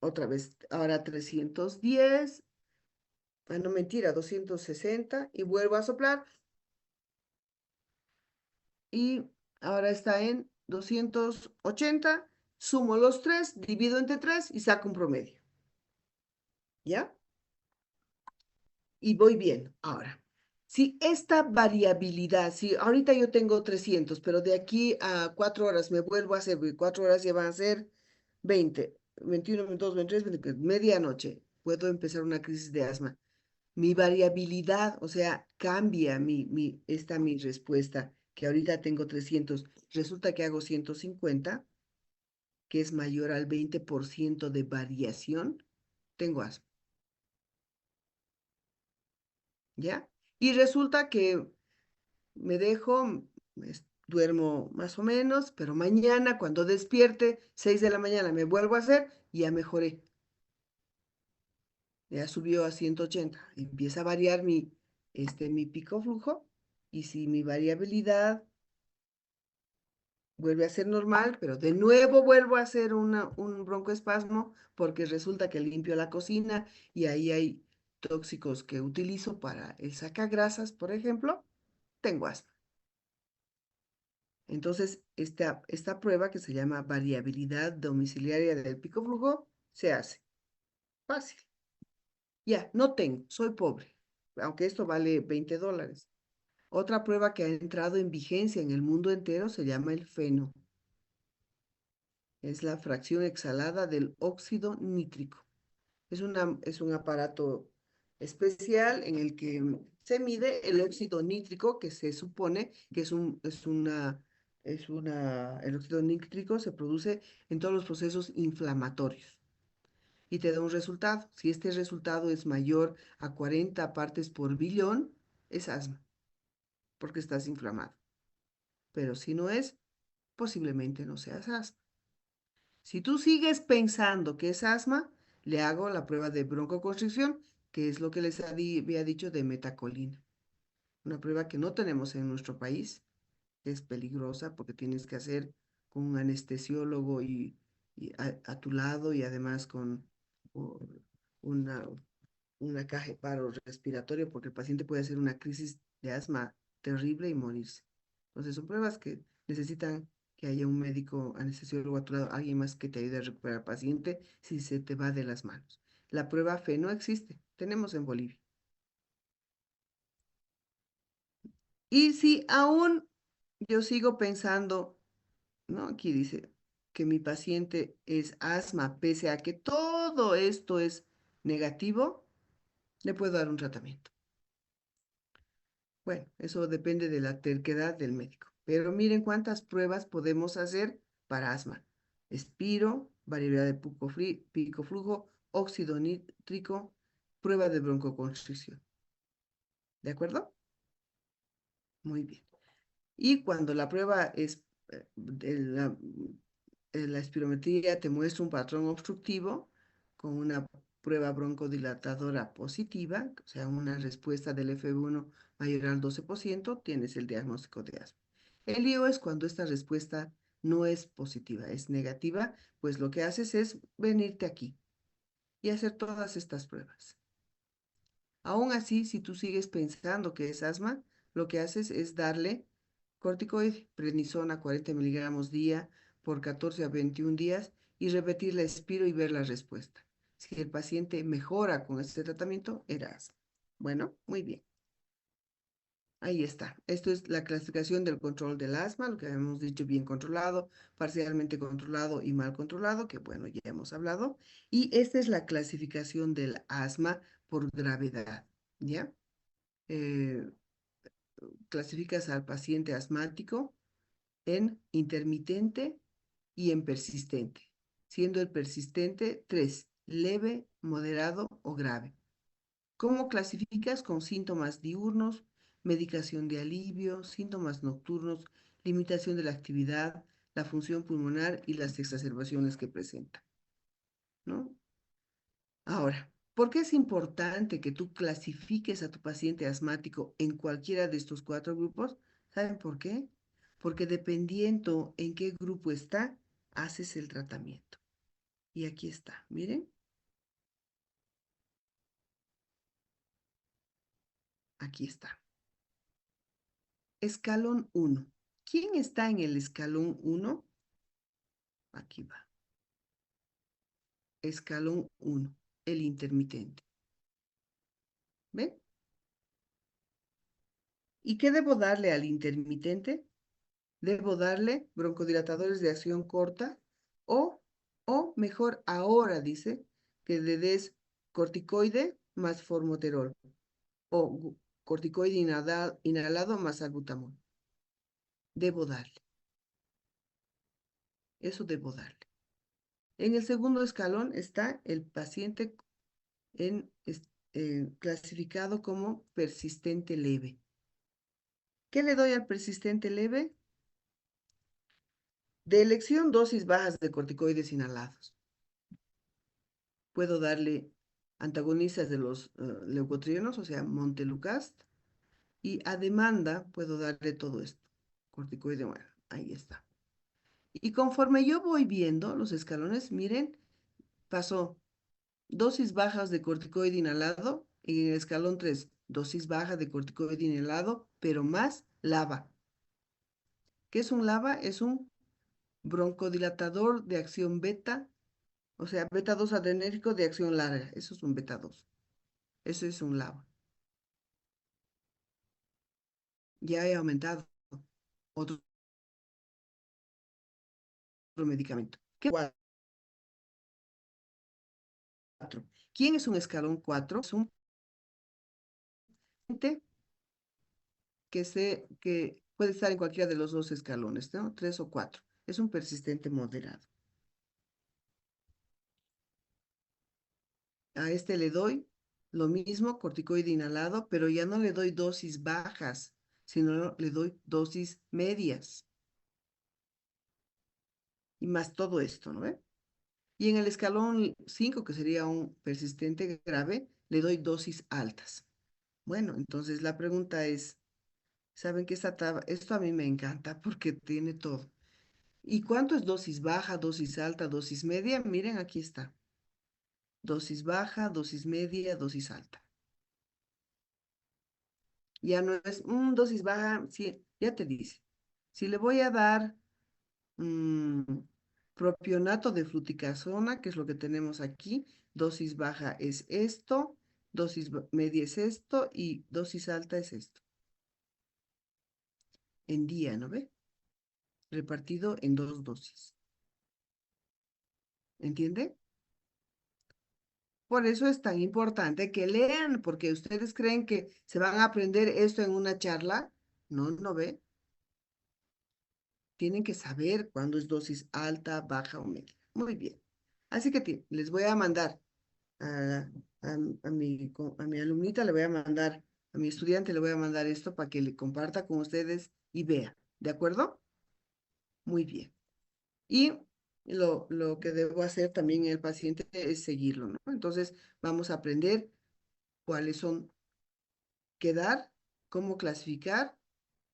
Otra vez, ahora 310. No mentira, 260 y vuelvo a soplar. Y ahora está en 280. Sumo los 3, divido entre 3 y saco un promedio. ¿Ya? Y voy bien. Ahora, si esta variabilidad, si ahorita yo tengo 300, pero de aquí a 4 horas me vuelvo a hacer, 4 horas ya van a ser 20, 21, 22, 23, 24, medianoche, puedo empezar una crisis de asma. Mi variabilidad, o sea, cambia mi respuesta, que ahorita tengo 300, resulta que hago 150, que es mayor al 20% de variación, tengo asma. ¿Ya? Y resulta que me dejo, duermo más o menos, pero mañana cuando despierte, 6 de la mañana, me vuelvo a hacer y ya mejoré. Ya subió a 180. Empieza a variar mi pico flujo y si mi variabilidad vuelve a ser normal, pero de nuevo vuelvo a hacer un broncoespasmo porque resulta que limpio la cocina y ahí hay tóxicos que utilizo para el sacagrasas, por ejemplo, tengo asma. Entonces, esta prueba que se llama variabilidad domiciliaria del pico flujo se hace. Fácil. Ya, no tengo, soy pobre, aunque esto vale $20. Otra prueba que ha entrado en vigencia en el mundo entero se llama el FeNO. Es la fracción exhalada del óxido nítrico. Es un aparato especial en el que se mide el óxido nítrico, que se supone que el óxido nítrico se produce en todos los procesos inflamatorios y te da un resultado. Si este resultado es mayor a 40 partes por billón, es asma, porque estás inflamado. Pero si no es, posiblemente no seas asma. Si tú sigues pensando que es asma, le hago la prueba de broncoconstricción, que es lo que les había dicho de metacolina. Una prueba que no tenemos en nuestro país, es peligrosa porque tienes que hacer con un anestesiólogo y a tu lado y además con una, una caja de paro respiratorio porque el paciente puede hacer una crisis de asma terrible y morirse. Entonces son pruebas que necesitan que haya un médico anestesiólogo a tu lado, alguien más que te ayude a recuperar al paciente si se te va de las manos. La prueba FE no existe, tenemos en Bolivia. Y si aún yo sigo pensando, ¿no? Aquí dice que mi paciente es asma, pese a que todo esto es negativo, le puedo dar un tratamiento. Bueno, eso depende de la terquedad del médico. Pero miren cuántas pruebas podemos hacer para asma. Espiro, variabilidad de pico flujo, óxido nítrico, prueba de broncoconstricción. ¿De acuerdo? Muy bien. Y cuando la prueba es, la espirometría te muestra un patrón obstructivo con una prueba broncodilatadora positiva, o sea, una respuesta del FEV1 mayor al 12%, tienes el diagnóstico de asma. El lío es cuando esta respuesta no es positiva, es negativa, pues lo que haces es venirte aquí y hacer todas estas pruebas. Aún así, si tú sigues pensando que es asma, lo que haces es darle corticoide, prednisona 40 miligramos día por 14 a 21 días y repetir la espiro y ver la respuesta. Si el paciente mejora con este tratamiento, era asma. Bueno, muy bien. Ahí está. Esto es la clasificación del control del asma, lo que habíamos dicho, bien controlado, parcialmente controlado y mal controlado, que bueno, ya hemos hablado. Y esta es la clasificación del asma por gravedad, ¿ya? Clasificas al paciente asmático en intermitente y en persistente, siendo el persistente 3, leve, moderado o grave. ¿Cómo clasificas? Con síntomas diurnos, medicación de alivio, síntomas nocturnos, limitación de la actividad, la función pulmonar y las exacerbaciones que presenta, ¿no? Ahora, ¿por qué es importante que tú clasifiques a tu paciente asmático en cualquiera de estos 4 grupos? ¿Saben por qué? Porque dependiendo en qué grupo está, haces el tratamiento. Y aquí está, miren. Aquí está. Escalón 1. ¿Quién está en el escalón 1? Aquí va. Escalón 1, el intermitente. ¿Ven? ¿Y qué debo darle al intermitente? Debo darle broncodilatadores de acción corta o, mejor ahora, dice, que le des corticoide más formoterol o corticoide inhalado más salbutamol. Debo darle. Eso debo darle. En el segundo escalón está el paciente clasificado como persistente leve. ¿Qué le doy al persistente leve? De elección, dosis bajas de corticoides inhalados. Puedo darle antagonistas de los leucotrienos, o sea, montelukast, y a demanda puedo darle todo esto. Corticoide, bueno, ahí está. Y conforme yo voy viendo los escalones, miren, pasó dosis bajas de corticoide inhalado, y en el escalón 3, dosis baja de corticoide inhalado, pero más LABA. ¿Qué es un LABA? Es un broncodilatador de acción beta, o sea, beta 2 adrenérgico de acción larga. Eso es un beta 2. Eso es un LABA. Ya he aumentado otro medicamento. ¿Qué 4? ¿Quién es un escalón 4? Es un paciente que puede estar en cualquiera de los 2 escalones, ¿no? 3 o 4. Es un persistente moderado. A este le doy lo mismo, corticoide inhalado, pero ya no le doy dosis bajas, sino le doy dosis medias. Y más todo esto, ¿no ve? Y en el escalón 5, que sería un persistente grave, le doy dosis altas. Bueno, entonces la pregunta es, ¿saben qué esto a mí me encanta porque tiene todo? ¿Y cuánto es dosis baja, dosis alta, dosis media? Miren, aquí está. Dosis baja, dosis media, dosis alta. Ya no es dosis baja, sí, ya te dice. Si le voy a dar propionato de fluticasona, que es lo que tenemos aquí, dosis baja es esto, dosis media es esto y dosis alta es esto. En día, ¿no ve? Repartido en 2 dosis. ¿Entiende? Por eso es tan importante que lean, porque ustedes creen que se van a aprender esto en una charla. No, no ve. Tienen que saber cuándo es dosis alta, baja o media. Muy bien. Así que les voy a mandar a mi alumnita, le voy a mandar, a mi estudiante le voy a mandar esto para que le comparta con ustedes y vea. ¿De acuerdo? Muy bien. Y lo que debo hacer también en el paciente es seguirlo, ¿no? Entonces, vamos a aprender cuáles son, qué dar, cómo clasificar,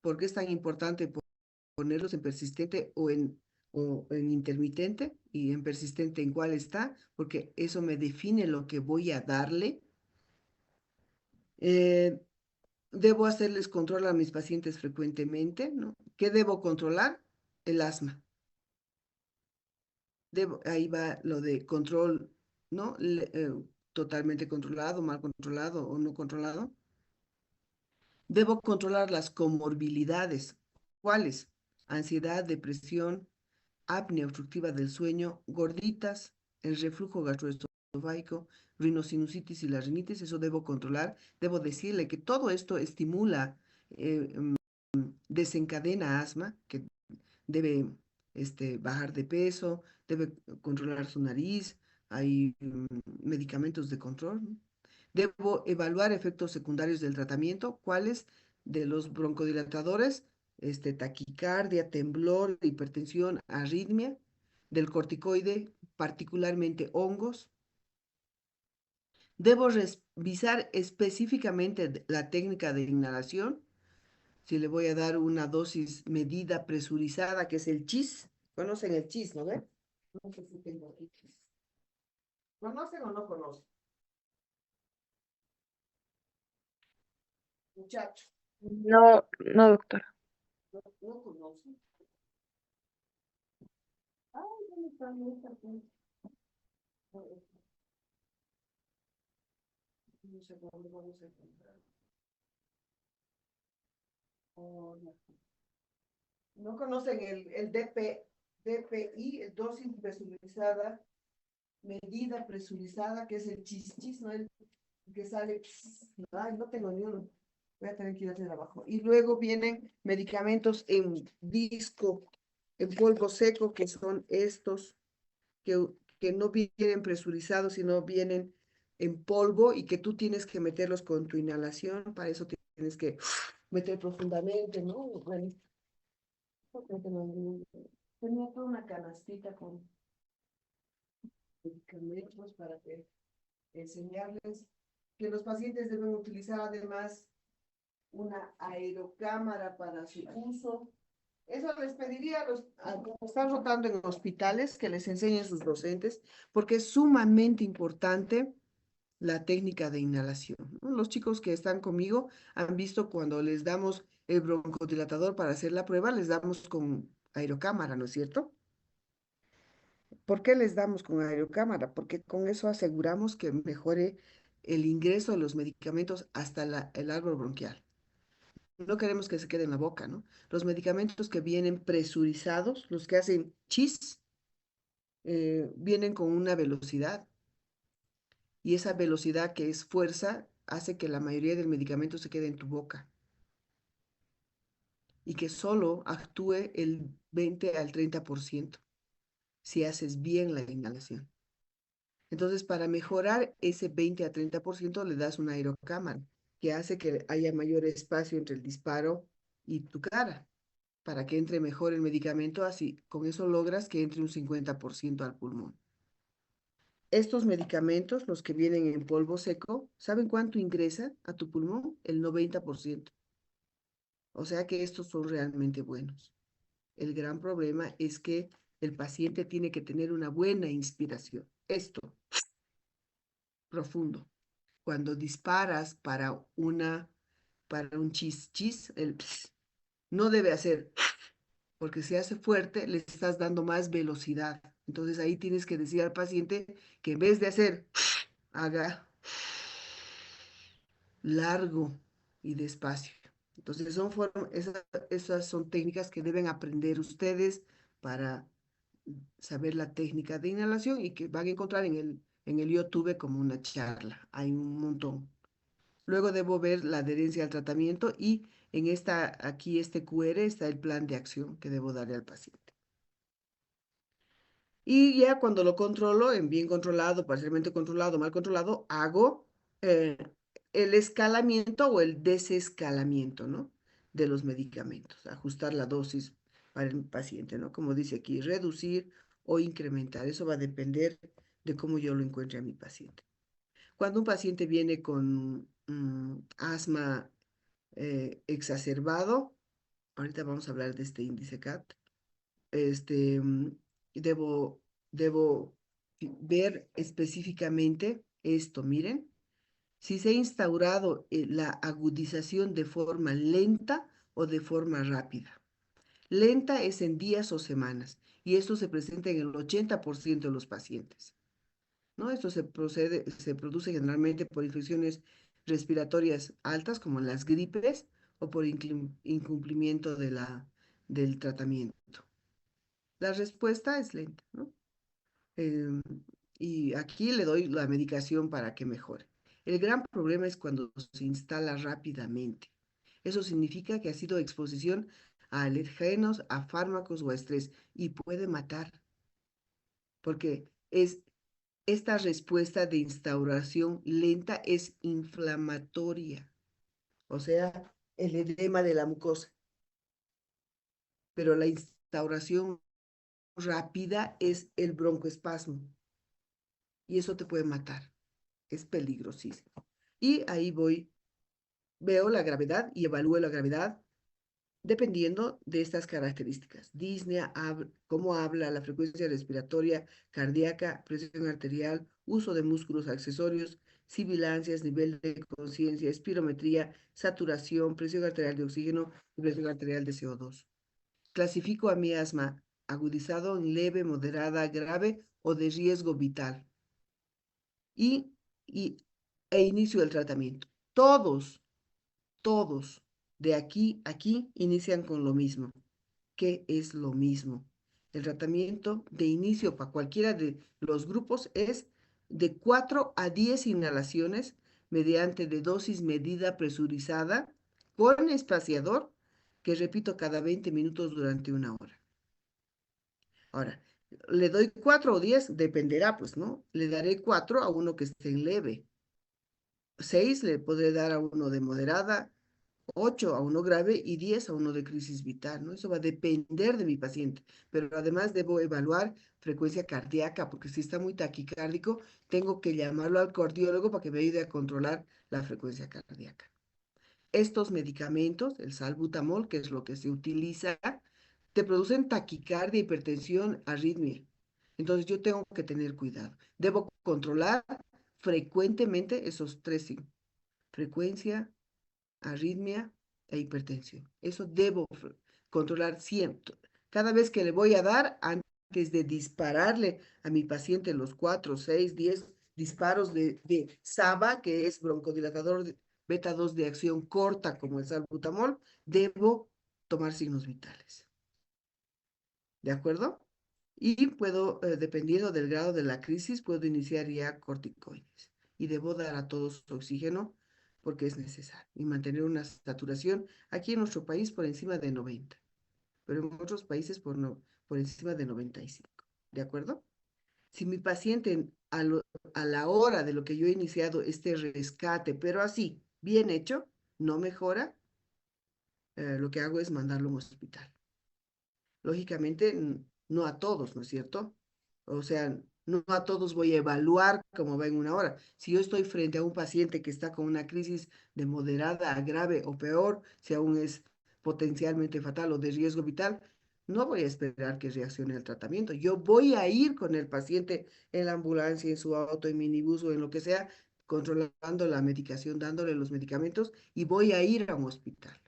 por qué es tan importante ponerlos en persistente o en intermitente y en persistente en cuál está, porque eso me define lo que voy a darle. Eh, Debo hacerles control a mis pacientes frecuentemente, ¿no? ¿Qué debo controlar? El asma. Ahí va lo de control, ¿no? Totalmente controlado, mal controlado o no controlado. Debo controlar las comorbilidades. ¿Cuáles? Ansiedad, depresión, apnea obstructiva del sueño, gorditas, el reflujo gastroesofágico, rinosinusitis y la rinitis, eso debo controlar. Debo decirle que todo esto estimula, desencadena asma, que debe bajar de peso, debe controlar su nariz, hay medicamentos de control, ¿no? Debo evaluar efectos secundarios del tratamiento, ¿cuáles? De los broncodilatadores, taquicardia, temblor, hipertensión, arritmia, del corticoide, particularmente hongos. Debo revisar específicamente la técnica de inhalación, si le voy a dar una dosis medida presurizada, que es el chis. ¿Conocen el chis, no ven? No sé si tengo aquí chis. ¿Conocen o no conocen? Muchachos, No, no, doctora. no conocen. Ay, ¿dónde está mi esta punta? No sé dónde vamos a encontrar. Oh, no. ¿No conocen el DPI, el dosis presurizada, medida presurizada, que es el chis chis, ¿no? El que sale, ay, no tengo ni uno. Voy a tener que ir hacia abajo. Y luego vienen medicamentos en disco, en polvo seco, que son estos, que no vienen presurizados, sino vienen en polvo y que tú tienes que meterlos con tu inhalación. Para eso tienes que meter profundamente, ¿no? Bueno, tenía toda una canastita con medicamentos para enseñarles que los pacientes deben utilizar además una aerocámara para su uso. Eso les pediría como están rotando en hospitales, que les enseñen sus docentes, porque es sumamente importante la técnica de inhalación, ¿no? Los chicos que están conmigo han visto cuando les damos el broncodilatador para hacer la prueba, les damos con aerocámara, ¿no es cierto? ¿Por qué les damos con aerocámara? Porque con eso aseguramos que mejore el ingreso de los medicamentos hasta el árbol bronquial. No queremos que se quede en la boca, ¿no? Los medicamentos que vienen presurizados, los que hacen chis, vienen con una velocidad. Y esa velocidad que es fuerza hace que la mayoría del medicamento se quede en tu boca. Y que solo actúe el 20 al 30% si haces bien la inhalación. Entonces, para mejorar ese 20 a 30%, le das una aerocámara que hace que haya mayor espacio entre el disparo y tu cara, para que entre mejor el medicamento, así con eso logras que entre un 50% al pulmón. Estos medicamentos, los que vienen en polvo seco, ¿saben cuánto ingresa a tu pulmón? El 90%. O sea que estos son realmente buenos. El gran problema es que el paciente tiene que tener una buena inspiración. Esto, profundo. Cuando disparas para un chis chis, no debe hacer, porque si hace fuerte, le estás dando más velocidad. Entonces ahí tienes que decir al paciente que en vez de hacer, haga largo y despacio. Entonces esas son técnicas que deben aprender ustedes para saber la técnica de inhalación y que van a encontrar en el YouTube como una charla. Hay un montón. Luego debo ver la adherencia al tratamiento y aquí este QR está el plan de acción que debo darle al paciente. Y ya cuando lo controlo, en bien controlado, parcialmente controlado, mal controlado, hago eh, el escalamiento o el desescalamiento, ¿no? De los medicamentos, ajustar la dosis para el paciente, ¿no? Como dice aquí, reducir o incrementar. Eso va a depender de cómo yo lo encuentre a mi paciente. Cuando un paciente viene con asma exacerbado, ahorita vamos a hablar de este índice CAT, este, debo, debo ver específicamente esto. Miren, si se ha instaurado la agudización de forma lenta o de forma rápida. Lenta es en días o semanas y esto se presenta en el 80% de los pacientes, ¿no? Esto se produce generalmente por infecciones respiratorias altas, como en las gripes, o por incumplimiento del tratamiento. La respuesta es lenta, ¿no? Em, y aquí le doy la medicación para que mejore. El gran problema es cuando se instala rápidamente. Eso significa que ha sido exposición a alergenos, a fármacos o a estrés y puede matar, porque esta respuesta de instauración lenta es inflamatoria, o sea, el edema de la mucosa, pero la instauración rápida es el broncoespasmo y eso te puede matar. Es peligrosísimo. Y ahí veo la gravedad y evalúo la gravedad dependiendo de estas características. Disnea, cómo habla, la frecuencia respiratoria, cardíaca, presión arterial, uso de músculos accesorios, sibilancias, nivel de conciencia, espirometría, saturación, presión arterial de oxígeno y presión arterial de CO2. Clasifico a mi asma agudizado en leve, moderada, grave o de riesgo vital. Y, y, inicio el tratamiento. Todos, de aquí inician con lo mismo. ¿Qué es lo mismo? El tratamiento de inicio para cualquiera de los grupos es de 4 a 10 inhalaciones mediante de dosis medida presurizada con espaciador que repito cada 20 minutos durante una hora. Ahora, le doy 4 o 10, dependerá, pues, ¿no? Le daré 4 a uno que esté en leve. 6 le podré dar a uno de moderada, 8 a uno grave y 10 a uno de crisis vital, ¿no? Eso va a depender de mi paciente, pero además debo evaluar frecuencia cardíaca, porque si está muy taquicárdico, tengo que llamarlo al cardiólogo para que me ayude a controlar la frecuencia cardíaca. Estos medicamentos, el salbutamol, que es lo que se utiliza, te producen taquicardia, hipertensión, arritmia. Entonces yo tengo que tener cuidado. Debo controlar frecuentemente esos tres signos. Frecuencia, arritmia e hipertensión. Eso debo controlar siempre. Cada vez que le voy a dar, antes de dispararle a mi paciente los 4, 6, 10 disparos de SABA, que es broncodilatador beta 2 de acción corta, como el salbutamol, debo tomar signos vitales. ¿De acuerdo? Y puedo, dependiendo del grado de la crisis, puedo iniciar ya corticoides. Y debo dar a todos oxígeno porque es necesario. Y mantener una saturación aquí en nuestro país por encima de 90, pero en otros países por encima de 95. ¿De acuerdo? Si mi paciente a la hora de lo que yo he iniciado este rescate, pero así, bien hecho, no mejora, lo que hago es mandarlo a un hospital. Lógicamente, no a todos, ¿no es cierto? O sea, no a todos voy a evaluar como va en una hora. Si yo estoy frente a un paciente que está con una crisis de moderada a grave o peor, si aún es potencialmente fatal o de riesgo vital, no voy a esperar que reaccione al tratamiento. Yo voy a ir con el paciente en la ambulancia, en su auto, en minibús o en lo que sea, controlando la medicación, dándole los medicamentos y voy a ir a un hospital.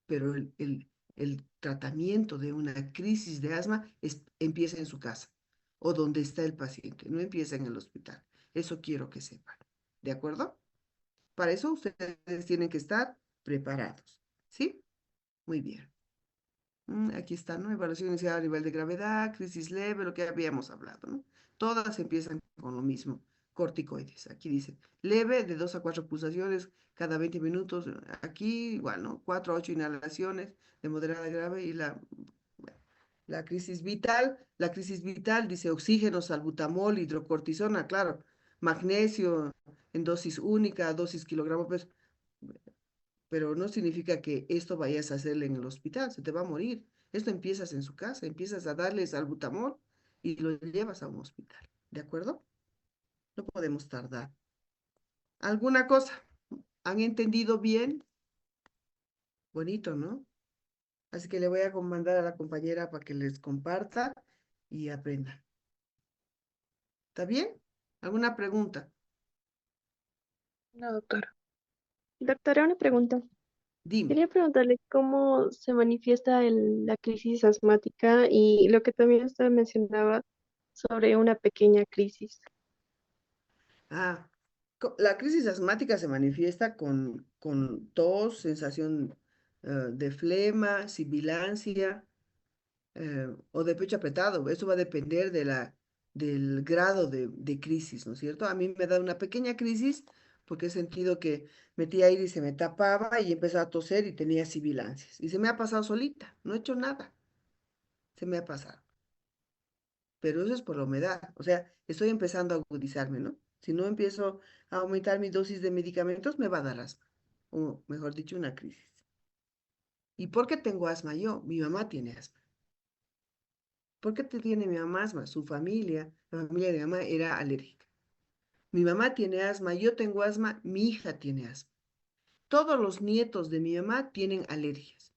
Pero el tratamiento de una crisis de asma empieza en su casa o donde está el paciente, no empieza en el hospital. Eso quiero que sepan. ¿De acuerdo? Para eso ustedes tienen que estar preparados. ¿Sí? Muy bien. Aquí está, ¿no? Evaluación inicial a nivel de gravedad, crisis leve, lo que habíamos hablado, ¿no? Todas empiezan con lo mismo, corticoides. Aquí dice, leve, de 2 a 4 pulsaciones cada 20 minutos. Aquí igual, ¿no? 4 a 8 inhalaciones de moderada a grave y bueno, La crisis vital dice oxígeno, salbutamol, hidrocortisona, claro, magnesio en dosis única, dosis kilogramo, pues, pero no significa que esto vayas a hacerle en el hospital, se te va a morir. Esto empiezas en su casa, empiezas a darle salbutamol y lo llevas a un hospital, ¿de acuerdo? No podemos tardar. ¿Alguna cosa? ¿Han entendido bien? Bonito, ¿no? Así que le voy a mandar a la compañera para que les comparta y aprendan. ¿Está bien? ¿Alguna pregunta? No, doctora. Doctora, una pregunta. Dime. Quería preguntarle cómo se manifiesta la crisis asmática y lo que también usted mencionaba sobre una pequeña crisis. Ah, la crisis asmática se manifiesta con tos, sensación de flema, sibilancia o de pecho apretado. Eso va a depender del grado de crisis, ¿no es cierto? A mí me da una pequeña crisis porque he sentido que metí aire y se me tapaba y empezaba a toser y tenía sibilancias. Y se me ha pasado solita, no he hecho nada, se me ha pasado. Pero eso es por la humedad. O sea, estoy empezando a agudizarme, ¿no? Si no empiezo a aumentar mi dosis de medicamentos, me va a dar asma, o mejor dicho, una crisis. ¿Y por qué tengo asma yo? Mi mamá tiene asma. ¿Por qué tiene mi mamá asma? Su familia, la familia de mi mamá era alérgica. Mi mamá tiene asma, yo tengo asma, mi hija tiene asma. Todos los nietos de mi mamá tienen alergias.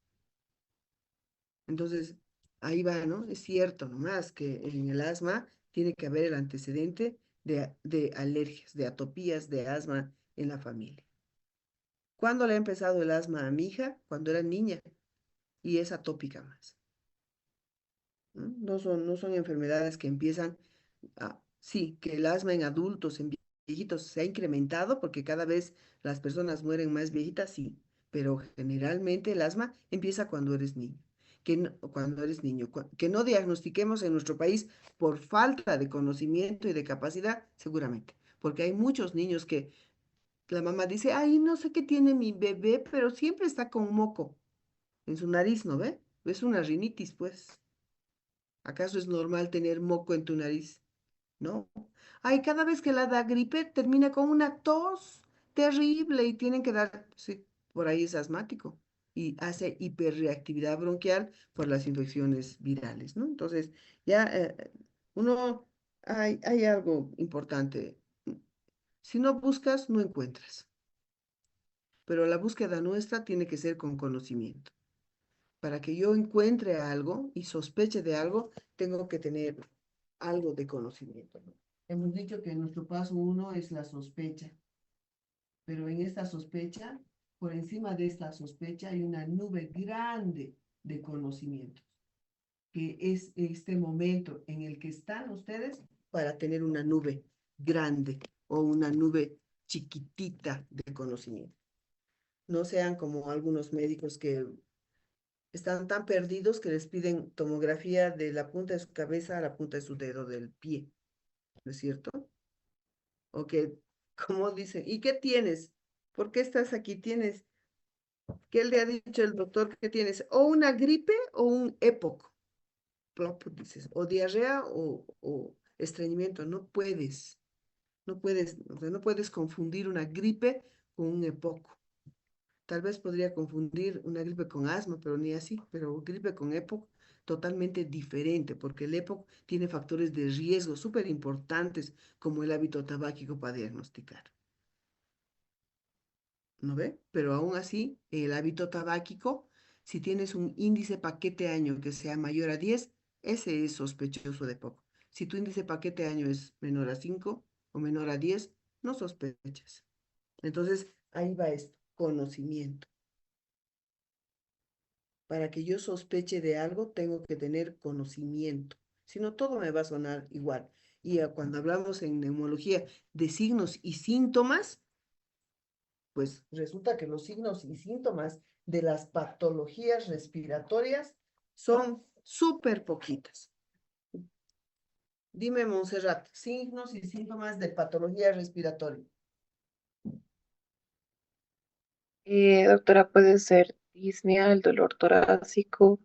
Entonces, ahí va, ¿no? Es cierto nomás que en el asma tiene que haber el antecedente de alergias, de atopías, de asma en la familia. ¿Cuándo le ha empezado el asma a mi hija? Cuando era niña y es atópica más. No son enfermedades que empiezan sí, que el asma en adultos, en viejitos, se ha incrementado porque cada vez las personas mueren más viejitas, sí, pero generalmente el asma empieza cuando eres niño. Cuando eres niño, que no diagnostiquemos en nuestro país por falta de conocimiento y de capacidad, seguramente, porque hay muchos niños que la mamá dice, ay, no sé qué tiene mi bebé, pero siempre está con moco en su nariz, ¿no ve? Es una rinitis, pues. ¿Acaso es normal tener moco en tu nariz? No. Ay, cada vez que la da gripe termina con una tos terrible y tienen que dar, sí, por ahí es asmático y hace hiperreactividad bronquial por las infecciones virales, ¿no? Entonces, ya uno, hay algo importante. Si no buscas, no encuentras. Pero la búsqueda nuestra tiene que ser con conocimiento. Para que yo encuentre algo y sospeche de algo, tengo que tener algo de conocimiento, ¿no? Hemos dicho que nuestro paso uno es la sospecha, pero en esta sospecha, por encima de esta sospecha, hay una nube grande de conocimientos, que es este momento en el que están ustedes para tener una nube grande o una nube chiquitita de conocimiento. No sean como algunos médicos que están tan perdidos que les piden tomografía de la punta de su cabeza a la punta de su dedo del pie, ¿no es cierto? O que, como dicen, ¿y qué tienes? ¿Por qué estás aquí? ¿Tienes? ¿Qué le ha dicho el doctor que tienes? O una gripe o un EPOC. Plop, dices, o diarrea o estreñimiento. No puedes, o sea, no puedes confundir una gripe con un EPOC. Tal vez podría confundir una gripe con asma, pero ni así. Pero gripe con EPOC, totalmente diferente, porque el EPOC tiene factores de riesgo súper importantes, como el hábito tabáquico para diagnosticar. ¿No ve? Pero aún así, el hábito tabáquico, si tienes un índice paquete año que sea mayor a 10, ese es sospechoso de poco. Si tu índice paquete año es menor a 5 o menor a 10, no sospechas. Entonces, ahí va esto, conocimiento. Para que yo sospeche de algo, tengo que tener conocimiento. Si no, todo me va a sonar igual. Y cuando hablamos en neumología de signos y síntomas, pues resulta que los signos y síntomas de las patologías respiratorias son súper poquitas. Dime, Montserrat, signos y síntomas de patología respiratoria. Doctora, puede ser disnea, el dolor torácico,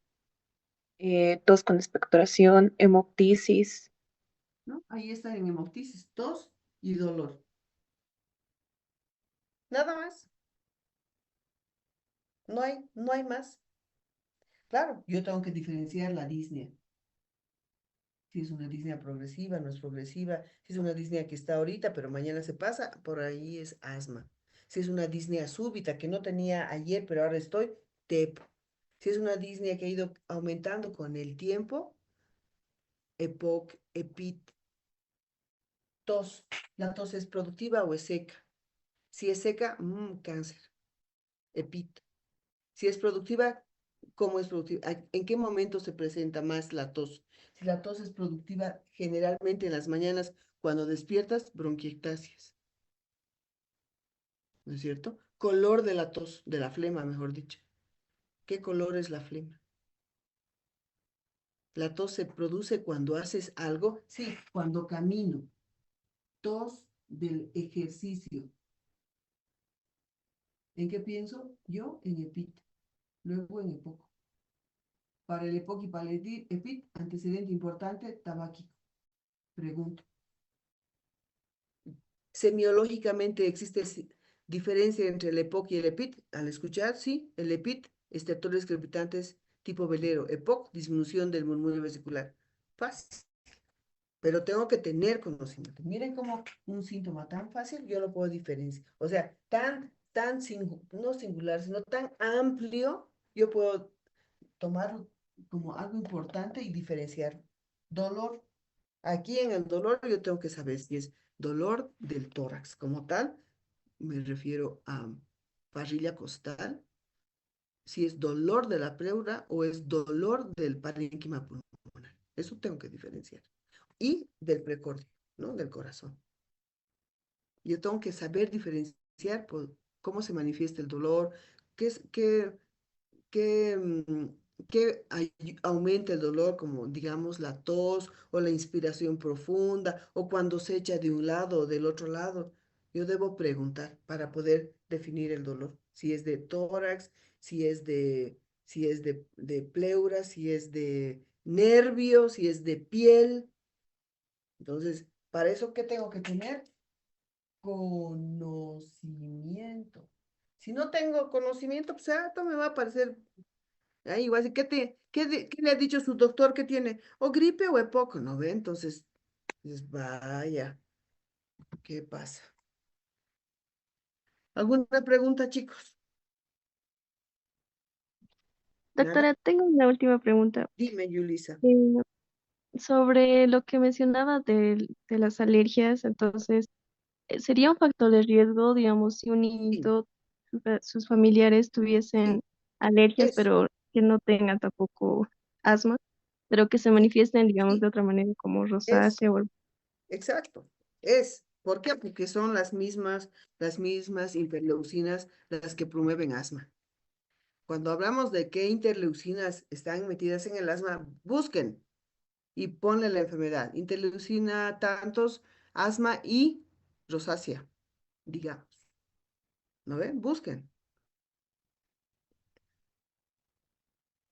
tos con expectoración, hemoptisis. ¿no? Ahí está en hemoptisis, tos y dolor. Nada más. No hay más. Claro, yo tengo que diferenciar la disnea. Si es una disnea progresiva, no es progresiva. Si es una disnea que está ahorita, pero mañana se pasa, por ahí es asma. Si es una disnea súbita que no tenía ayer, pero ahora estoy, TEP. Si es una disnea que ha ido aumentando con el tiempo, EPOC, EPIT, tos. ¿La tos es productiva o es seca? Si es seca, cáncer, EPIT. Si es productiva, ¿cómo es productiva? ¿En qué momento se presenta más la tos? Si la tos es productiva, generalmente en las mañanas, cuando despiertas, bronquiectasias, ¿no es cierto? Color de la tos, de la flema, mejor dicho. ¿Qué color es la flema? La tos se produce cuando haces algo, sí, cuando camino. Tos del ejercicio. ¿En qué pienso? Yo en EPIT, luego en EPOC. Para el EPOC y para el EPIT, antecedente importante, tabáquico. Pregunto. Semiológicamente existe diferencia entre el EPOC y el EPIT. Al escuchar, sí, el EPIT, estertores crepitantes tipo velero. EPOC, disminución del murmullo vesicular. Fácil. Pero tengo que tener conocimiento. Miren cómo un síntoma tan fácil yo lo puedo diferenciar. O sea, no singular, sino tan amplio, yo puedo tomarlo como algo importante y diferenciar. Dolor. Aquí en el dolor yo tengo que saber si es dolor del tórax como tal, me refiero a parrilla costal, si es dolor de la pleura o es dolor del parénquima pulmonar. Eso tengo que diferenciar. Y del precordio, ¿no? Del corazón. Yo tengo que saber diferenciar por cómo se manifiesta el dolor, qué es, que, aumenta el dolor, como digamos la tos o la inspiración profunda, o cuando se echa de un lado o del otro lado. Yo debo preguntar para poder definir el dolor, si es de tórax, si es de pleura, si es de nervio, si es de piel. Entonces, para eso, ¿qué tengo que tener? Conocimiento. Si no tengo conocimiento, pues esto me va a parecer. Ahí igual, ¿qué le ha dicho su doctor que tiene? O gripe o EPOC, ¿no ve? Entonces, dices, vaya, ¿qué pasa? ¿Alguna pregunta, chicos? ¿Nada? Doctora, tengo una última pregunta. Dime, Yulisa. Eh, Sobre lo que mencionaba de las alergias, entonces, ¿sería un factor de riesgo, digamos, si un Sí, niñito, sus familiares tuviesen sí, alergias, es, pero que no tengan tampoco asma, pero que se manifiesten, digamos, sí, de otra manera, como es, rosácea o... exacto, es. ¿Por qué? Porque son las mismas interleucinas las que promueven asma. Cuando hablamos de qué interleucinas están metidas en el asma, busquen y ponle la enfermedad. Interleucina tantos, asma y rosácea, digamos. ¿No ven? Busquen.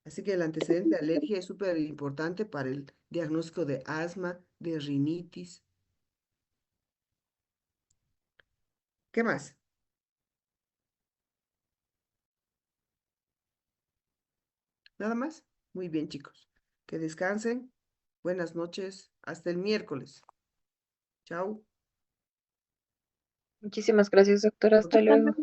Así que el antecedente de alergia es súper importante para el diagnóstico de asma, de rinitis. ¿Qué más? ¿Nada más? Muy bien, chicos. Que descansen. Buenas noches. Hasta el miércoles. Chao. Muchísimas gracias, doctora. Hasta luego.